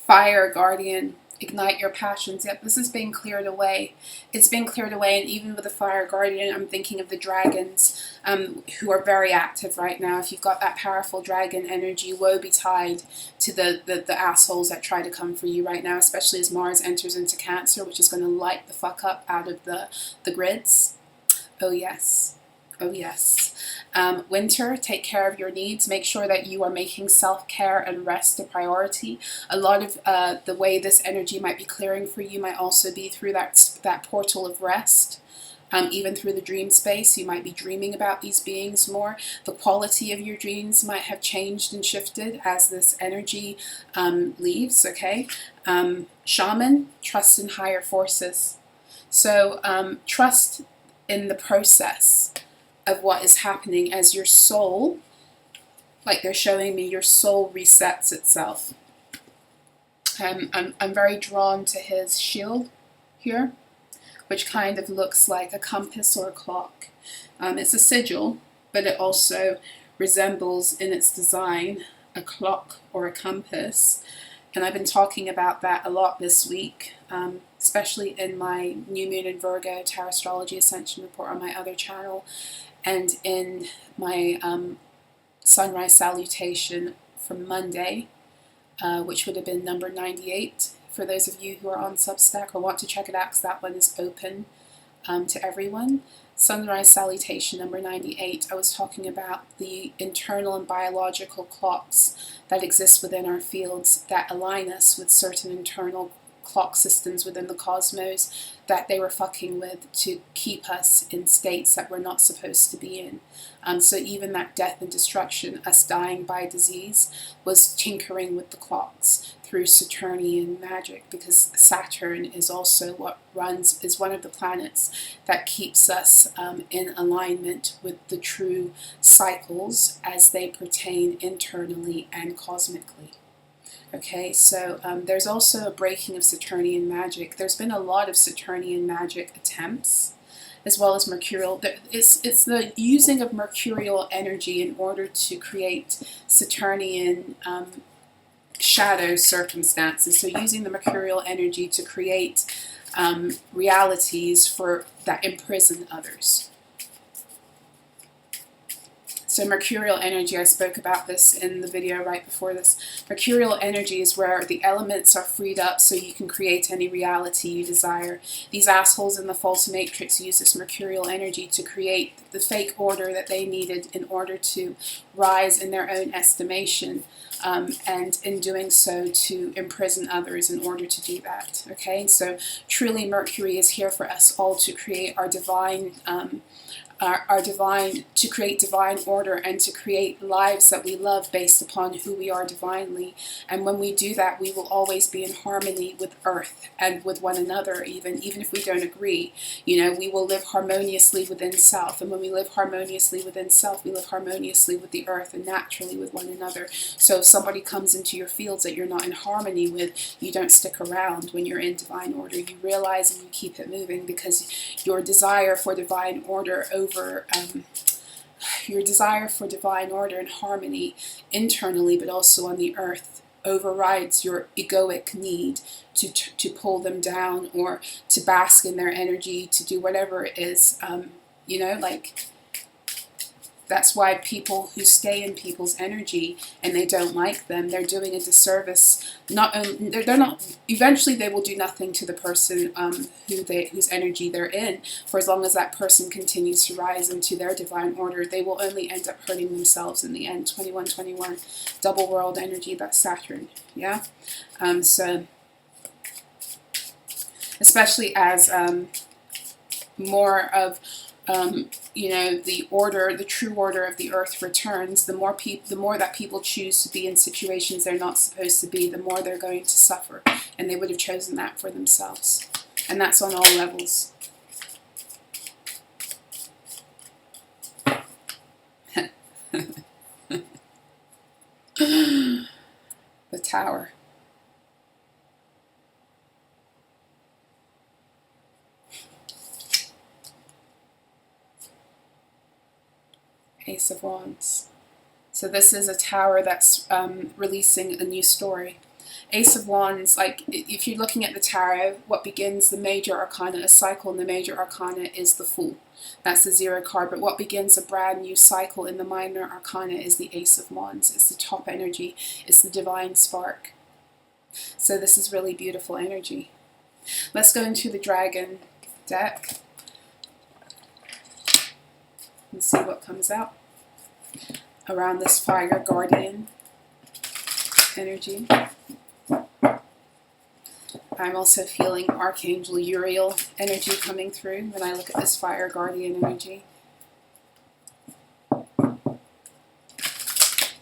Fire, Guardian, ignite your passions. Yep, this is being cleared away. It's being cleared away, and even with the Fire Guardian, I'm thinking of the dragons who are very active right now. If you've got that powerful dragon energy, woe betide to the assholes that try to come for you right now, especially as Mars enters into Cancer, which is going to light the fuck up out of the grids. Oh yes. Oh yes. Winter, take care of your needs. Make sure that you are making self-care and rest a priority. A lot of the way this energy might be clearing for you might also be through that portal of rest. Even through the dream space, you might be dreaming about these beings more. The quality of your dreams might have changed and shifted as this energy leaves, okay? Shaman, trust in higher forces. So trust in the process of what is happening as your soul, like they're showing me, your soul resets itself. I'm very drawn to his shield here, which kind of looks like a compass or a clock. It's a sigil, but it also resembles in its design a clock or a compass. And I've been talking about that a lot this week, especially in my New Moon in Virgo Tarot Astrology Ascension Report on my other channel, and in my Sunrise Salutation from Monday, which would have been number 98 for those of you who are on Substack or want to check it out, because that one is open to everyone. Sunrise Salutation number 98, I was talking about the internal and biological clocks that exist within our fields that align us with certain internal clock systems within the cosmos that they were fucking with to keep us in states that we're not supposed to be in. So even that death and destruction, us dying by disease, was tinkering with the clocks through Saturnian magic, because Saturn is also what is one of the planets that keeps us in alignment with the true cycles as they pertain internally and cosmically. Okay, so there's also a breaking of Saturnian magic. There's been a lot of Saturnian magic attempts, as well as mercurial. It's the using of mercurial energy in order to create Saturnian shadow circumstances. So using the mercurial energy to create realities that imprison others. So mercurial energy, I spoke about this in the video right before this. Mercurial energy is where the elements are freed up so you can create any reality you desire. These assholes in the false matrix use this mercurial energy to create the fake order that they needed in order to rise in their own estimation, and in doing so to imprison others in order to do that. Okay, so truly Mercury is here for us all to create our divine to create divine order and to create lives that we love based upon who we are divinely. And when we do that, we will always be in harmony with Earth and with one another, even if we don't agree. You know, we will live harmoniously within self, and when we live harmoniously within self, we live harmoniously with the Earth and naturally with one another. So if somebody comes into your fields that you're not in harmony with, you don't stick around. When you're in divine order, you realize and you keep it moving, because your desire for divine order your desire for divine order and harmony internally, but also on the earth, overrides your egoic need to pull them down or to bask in their energy, to do whatever it is. You know, like, that's why people who stay in people's energy and they don't like them, they're doing a disservice. They're not. Eventually, they will do nothing to the person whose energy they're in. For as long as that person continues to rise into their divine order, they will only end up hurting themselves in the end. 2121, double world energy. That's Saturn. Yeah. So, especially as more of you know, the true order of the earth returns, the more that people choose to be in situations they're not supposed to be, the more they're going to suffer. And they would have chosen that for themselves. And that's on all levels. The Tower. Ace of Wands. So this is a Tower that's releasing a new story. Ace of Wands, like, if you're looking at the tarot, what begins the major arcana, a cycle in the major arcana, is the Fool. That's the 0 card. But what begins a brand new cycle in the minor arcana is the Ace of Wands. It's the top energy. It's the divine spark. So this is really beautiful energy. Let's go into the Dragon deck and see what comes out around this Fire Guardian energy. I'm also feeling Archangel Uriel energy coming through when I look at this Fire Guardian energy.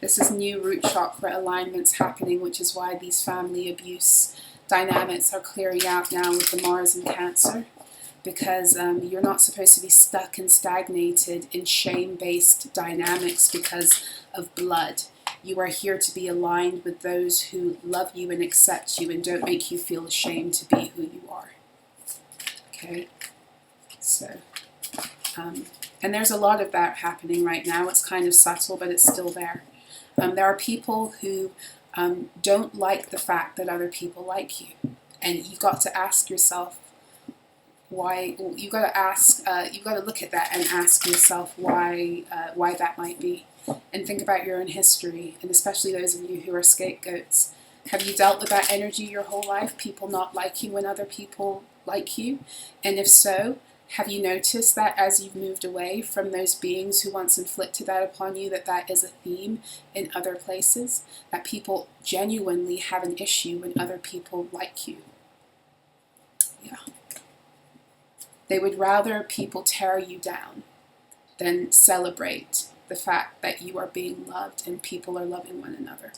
This is new root chakra alignments happening, which is why these family abuse dynamics are clearing out now with the Mars in Cancer. Because you're not supposed to be stuck and stagnated in shame-based dynamics because of blood. You are here to be aligned with those who love you and accept you and don't make you feel ashamed to be who you are. Okay? So, and there's a lot of that happening right now. It's kind of subtle, but it's still there. There are people who don't like the fact that other people like you. And you've got to ask yourself why. You've got to look at that and ask yourself why that might be. And think about your own history, and especially those of you who are scapegoats. Have you dealt with that energy your whole life? People not liking when other people like you? And if so, have you noticed that as you've moved away from those beings who once inflicted that upon you, that is a theme in other places? That people genuinely have an issue when other people like you. Yeah. They would rather people tear you down than celebrate the fact that you are being loved and people are loving one another.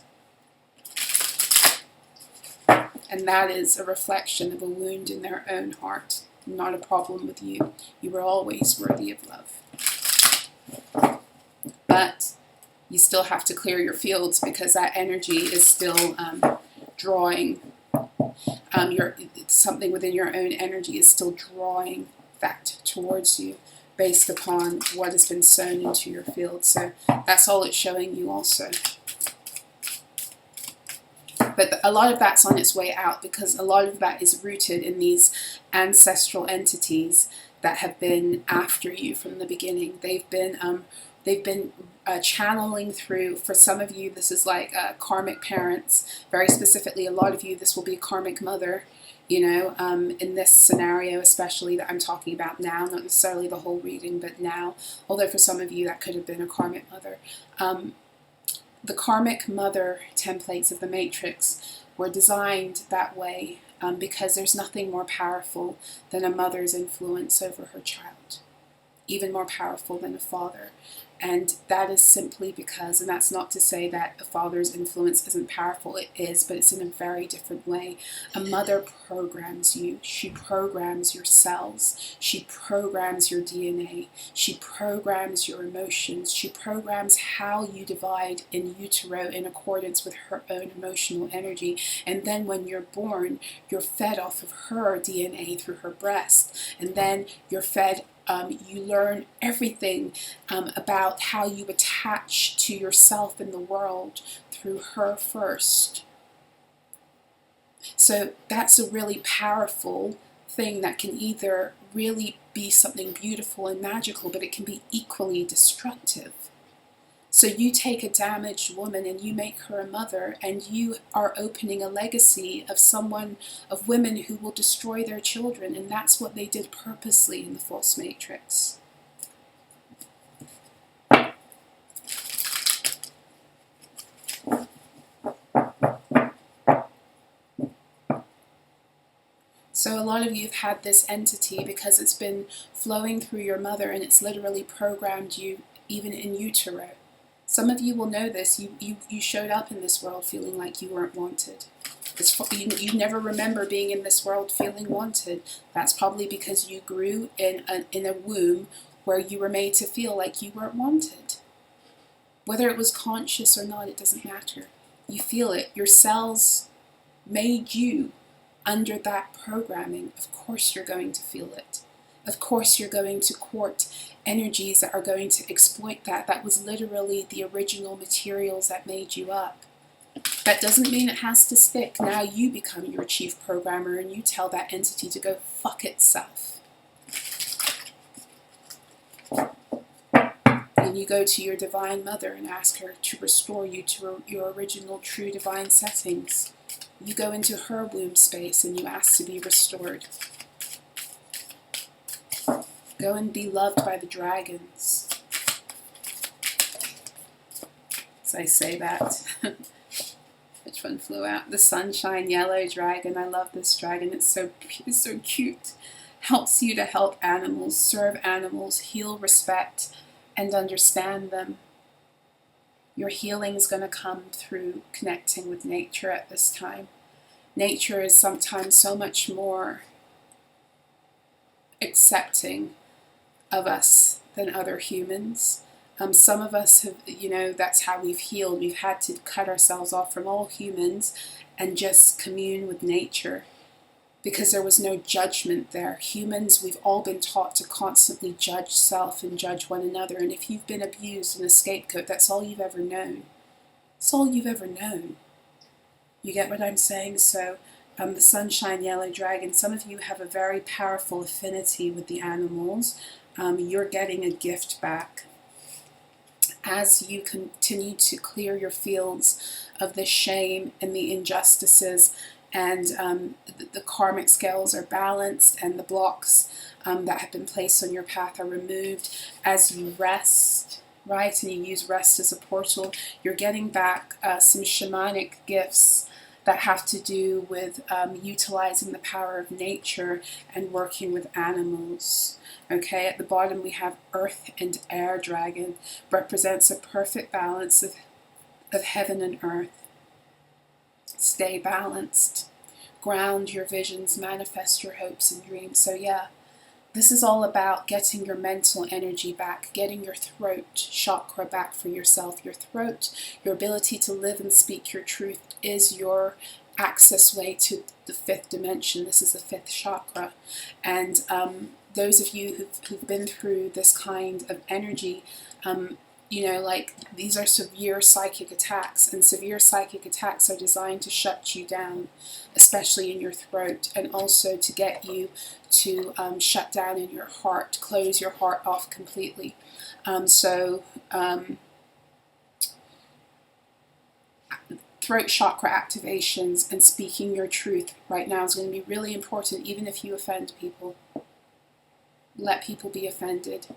And that is a reflection of a wound in their own heart, not a problem with you. You were always worthy of love. But you still have to clear your fields, because that energy is still drawing, something within your own energy is still drawing that towards you, based upon what has been sown into your field. So that's all it's showing you also. But a lot of that's on its way out, because a lot of that is rooted in these ancestral entities that have been after you from the beginning. They've been channeling through. For some of you, this is like karmic parents. Very specifically, a lot of you, this will be a karmic mother. You know, in this scenario especially that I'm talking about now, not necessarily the whole reading, but now, although for some of you that could have been a karmic mother. The karmic mother templates of the Matrix were designed that way because there's nothing more powerful than a mother's influence over her child, even more powerful than a father. And that is simply because, and that's not to say that a father's influence isn't powerful, it is, but it's in a very different way. A mother programs you. She programs your cells. She programs your DNA. She programs your emotions. She programs how you divide in utero in accordance with her own emotional energy. And then when you're born, you're fed off of her DNA through her breast. And then you're fed you learn everything about how you attach to yourself in the world through her first. So that's a really powerful thing that can either really be something beautiful and magical, but it can be equally destructive. So you take a damaged woman and you make her a mother, and you are opening a legacy of women who will destroy their children, and that's what they did purposely in the false matrix. So a lot of you have had this entity because it's been flowing through your mother, and it's literally programmed you even in utero. Some of you will know this. You showed up in this world feeling like you weren't wanted. You never remember being in this world feeling wanted. That's probably because you grew in a womb where you were made to feel like you weren't wanted. Whether it was conscious or not, it doesn't matter. You feel it. Your cells made you under that programming. Of course you're going to feel it. Of course you're going to court energies that are going to exploit that. That was literally the original materials that made you up. That doesn't mean it has to stick. Now you become your chief programmer and you tell that entity to go fuck itself. And you go to your divine mother and ask her to restore you to your original true divine settings. You go into her womb space and you ask to be restored. Go and be loved by the dragons. As I say that. Which one flew out? The sunshine yellow dragon. I love this dragon. It's so cute. Helps you to help animals, serve animals, heal, respect, and understand them. Your healing is going to come through connecting with nature at this time. Nature is sometimes so much more accepting of us than other humans. Some of us have, that's how we've healed. We've had to cut ourselves off from all humans and just commune with nature because there was no judgment there. Humans, we've all been taught to constantly judge self and judge one another. And if you've been abused and a scapegoat, that's all you've ever known. It's all you've ever known. You get what I'm saying? So the sunshine yellow dragon, some of you have a very powerful affinity with the animals. You're getting a gift back. As you continue to clear your fields of the shame and the injustices, and the karmic scales are balanced, and the blocks that have been placed on your path are removed, as you rest, right, and you use rest as a portal, you're getting back some shamanic gifts that have to do with utilizing the power of nature and working with animals. Okay, at the bottom we have Earth and Air Dragon, represents a perfect balance of heaven and earth. Stay balanced. Ground your visions, manifest your hopes and dreams. So yeah, this is all about getting your mental energy back, getting your throat chakra back for yourself. Your throat, your ability to live and speak your truth, is your access way to the fifth dimension. This is the fifth chakra. And those of you who've been through this kind of energy, you know, like, these are severe psychic attacks, and severe psychic attacks are designed to shut you down, especially in your throat, and also to get you to shut down in your heart, close your heart off completely. Throat chakra activations and speaking your truth right now is going to be really important, even if you offend people. Let people be offended.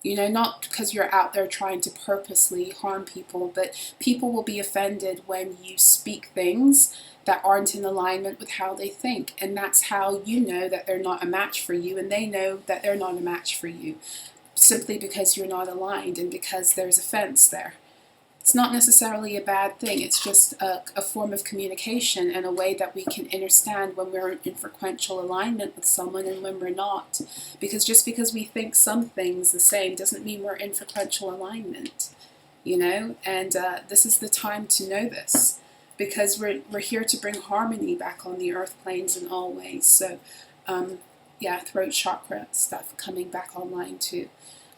You know, not because you're out there trying to purposely harm people, but people will be offended when you speak things that aren't in alignment with how they think. And that's how you know that they're not a match for you, and they know that they're not a match for you, simply because you're not aligned and because there's offense there. It's not necessarily a bad thing. It's just a form of communication and a way that we can understand when we're in frequential alignment with someone and when we're not. Because just because we think some things the same doesn't mean we're in frequential alignment, you know? And this is the time to know this, because we're here to bring harmony back on the earth planes in all ways. So yeah, throat chakra stuff coming back online too.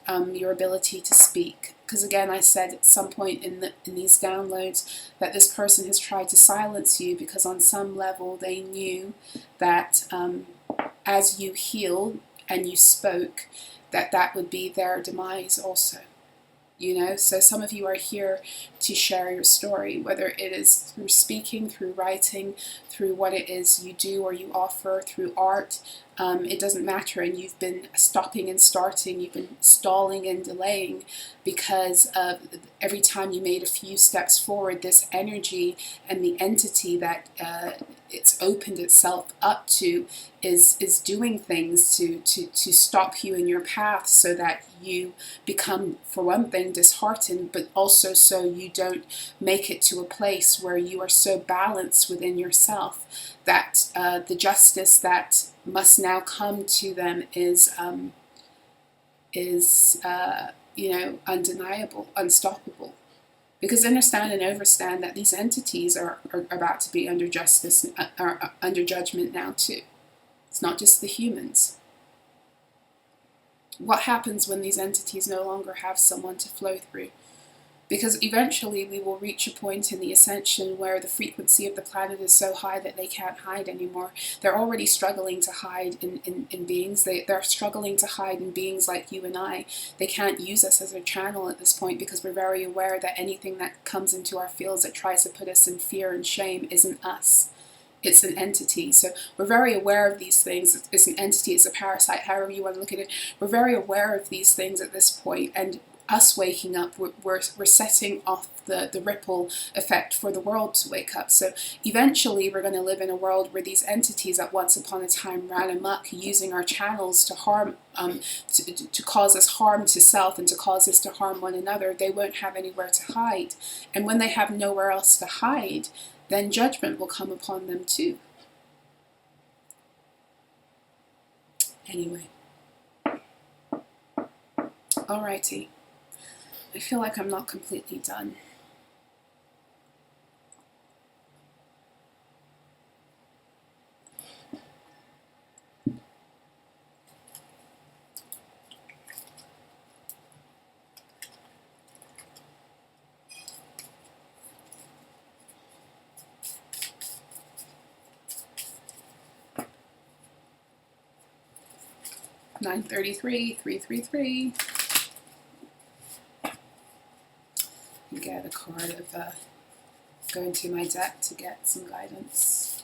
Your ability to speak. Because again, I said at some point in these downloads that this person has tried to silence you because on some level they knew that as you healed and you spoke, that would be their demise also. You know, so some of you are here to share your story, whether it is through speaking, through writing, through what it is you do or you offer, through art. It doesn't matter, and you've been stopping and starting, you've been stalling and delaying because every time you made a few steps forward, this energy and the entity that it's opened itself up to is doing things to stop you in your path, so that you become, for one thing, disheartened, but also so you don't make it to a place where you are so balanced within yourself that the justice that must now come to them is you know, undeniable, unstoppable. Because understand and overstand that these entities are about to be under justice, under judgment now too. It's not just the humans. What happens when these entities no longer have someone to flow through? Because eventually we will reach a point in the ascension where the frequency of the planet is so high that they can't hide anymore. They're already struggling to hide in beings. They're struggling to hide in beings like you and I. They can't use us as a channel at this point because we're very aware that anything that comes into our fields that tries to put us in fear and shame isn't us. It's an entity. So we're very aware of these things. It's an entity, it's a parasite, however you want to look at it. We're very aware of these things at this point, and us waking up, we're setting off the ripple effect for the world to wake up. So eventually we're going to live in a world where these entities that once upon a time ran amok, using our channels to harm, to cause us harm to self and to cause us to harm one another, they won't have anywhere to hide. And when they have nowhere else to hide, then judgment will come upon them too. Anyway. Alrighty. I feel like I'm not completely done. 933, 333. And get a card of going to my deck to get some guidance.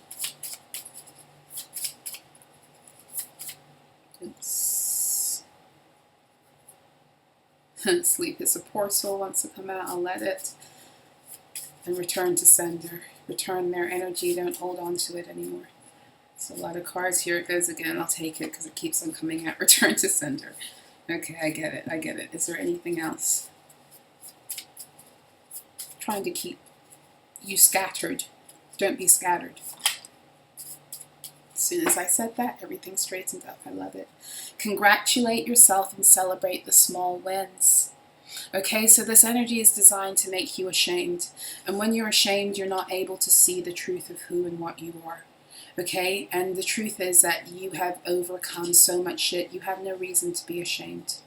Oops. Sleep is a portal. Wants to come out, I'll let it. And return to sender. Return their energy. Don't hold on to it anymore. So a lot of cards. Here it goes again. I'll take it because it keeps on coming out. Return to sender. Okay, I get it. I get it. Is there anything else? Trying to keep you scattered. Don't be scattered. As soon as I said that, everything straightened up. I love it. Congratulate yourself and celebrate the small wins. Okay, so this energy is designed to make you ashamed. And when you're ashamed, you're not able to see the truth of who and what you are. Okay, and the truth is that you have overcome so much shit, you have no reason to be ashamed.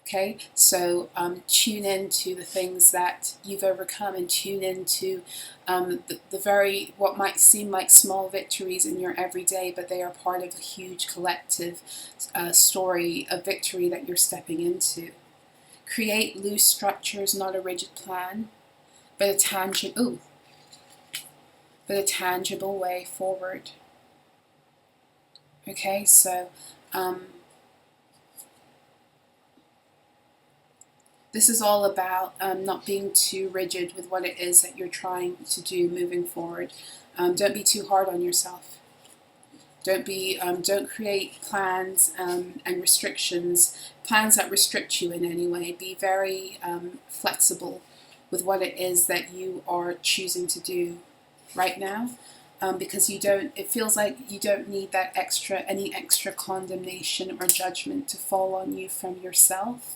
Okay, so tune in to the things that you've overcome, and tune into the very, what might seem like small victories in your everyday, but they are part of a huge collective story of victory that you're stepping into. Create loose structures, not a rigid plan, but a tangible way forward. Okay, so this is all about not being too rigid with what it is that you're trying to do moving forward. Don't be too hard on yourself. Don't create plans and restrictions, plans that restrict you in any way. Be very flexible with what it is that you are choosing to do right now, because it feels like you don't need that any extra condemnation or judgment to fall on you from yourself,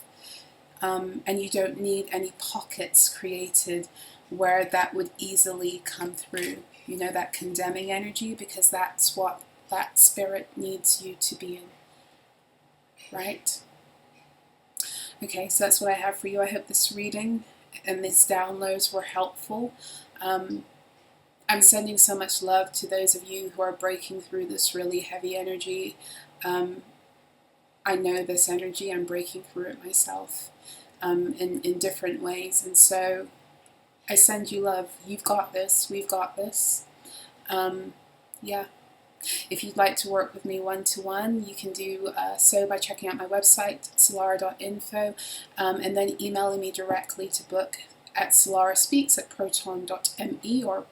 and you don't need any pockets created where that would easily come through. You know, that condemning energy, because that's what that spirit needs you to be in, right? Okay, so that's what I have for you. I hope this reading and these downloads were helpful. I'm sending so much love to those of you who are breaking through this really heavy energy. I know this energy, I'm breaking through it myself in different ways, and so I send you love. You've got this, we've got this. Yeah. If you'd like to work with me one-to-one, you can do so by checking out my website, solarah.info, and then emailing me directly to book at solarahspeaks@proton.me or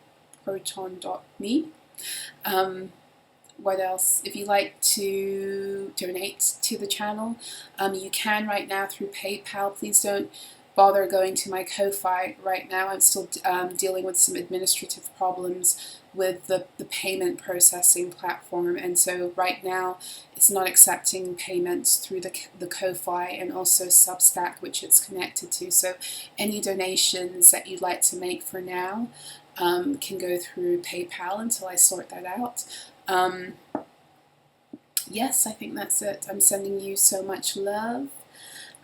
proton.me. What else? If you'd like to donate to the channel, you can right now through PayPal. Please don't bother going to my Ko-Fi right now. I'm still dealing with some administrative problems with the payment processing platform, and so right now it's not accepting payments through the Ko-Fi and also SUBSTACK, which it's connected to. So any donations that you'd like to make for now can go through PayPal until I sort that out. Yes, I think that's it. I'm sending you so much love.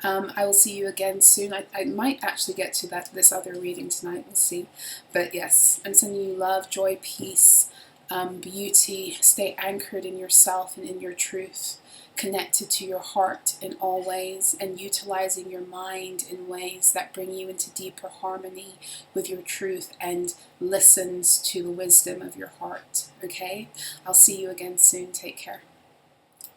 I will see you again soon. I might actually get to this other reading tonight, we'll see. But yes, I'm sending you love, joy, peace, beauty. Stay anchored in yourself and in your truth, connected to your heart in all ways, and utilizing your mind in ways that bring you into deeper harmony with your truth and listens to the wisdom of your heart. Okay? I'll see you again soon. Take care.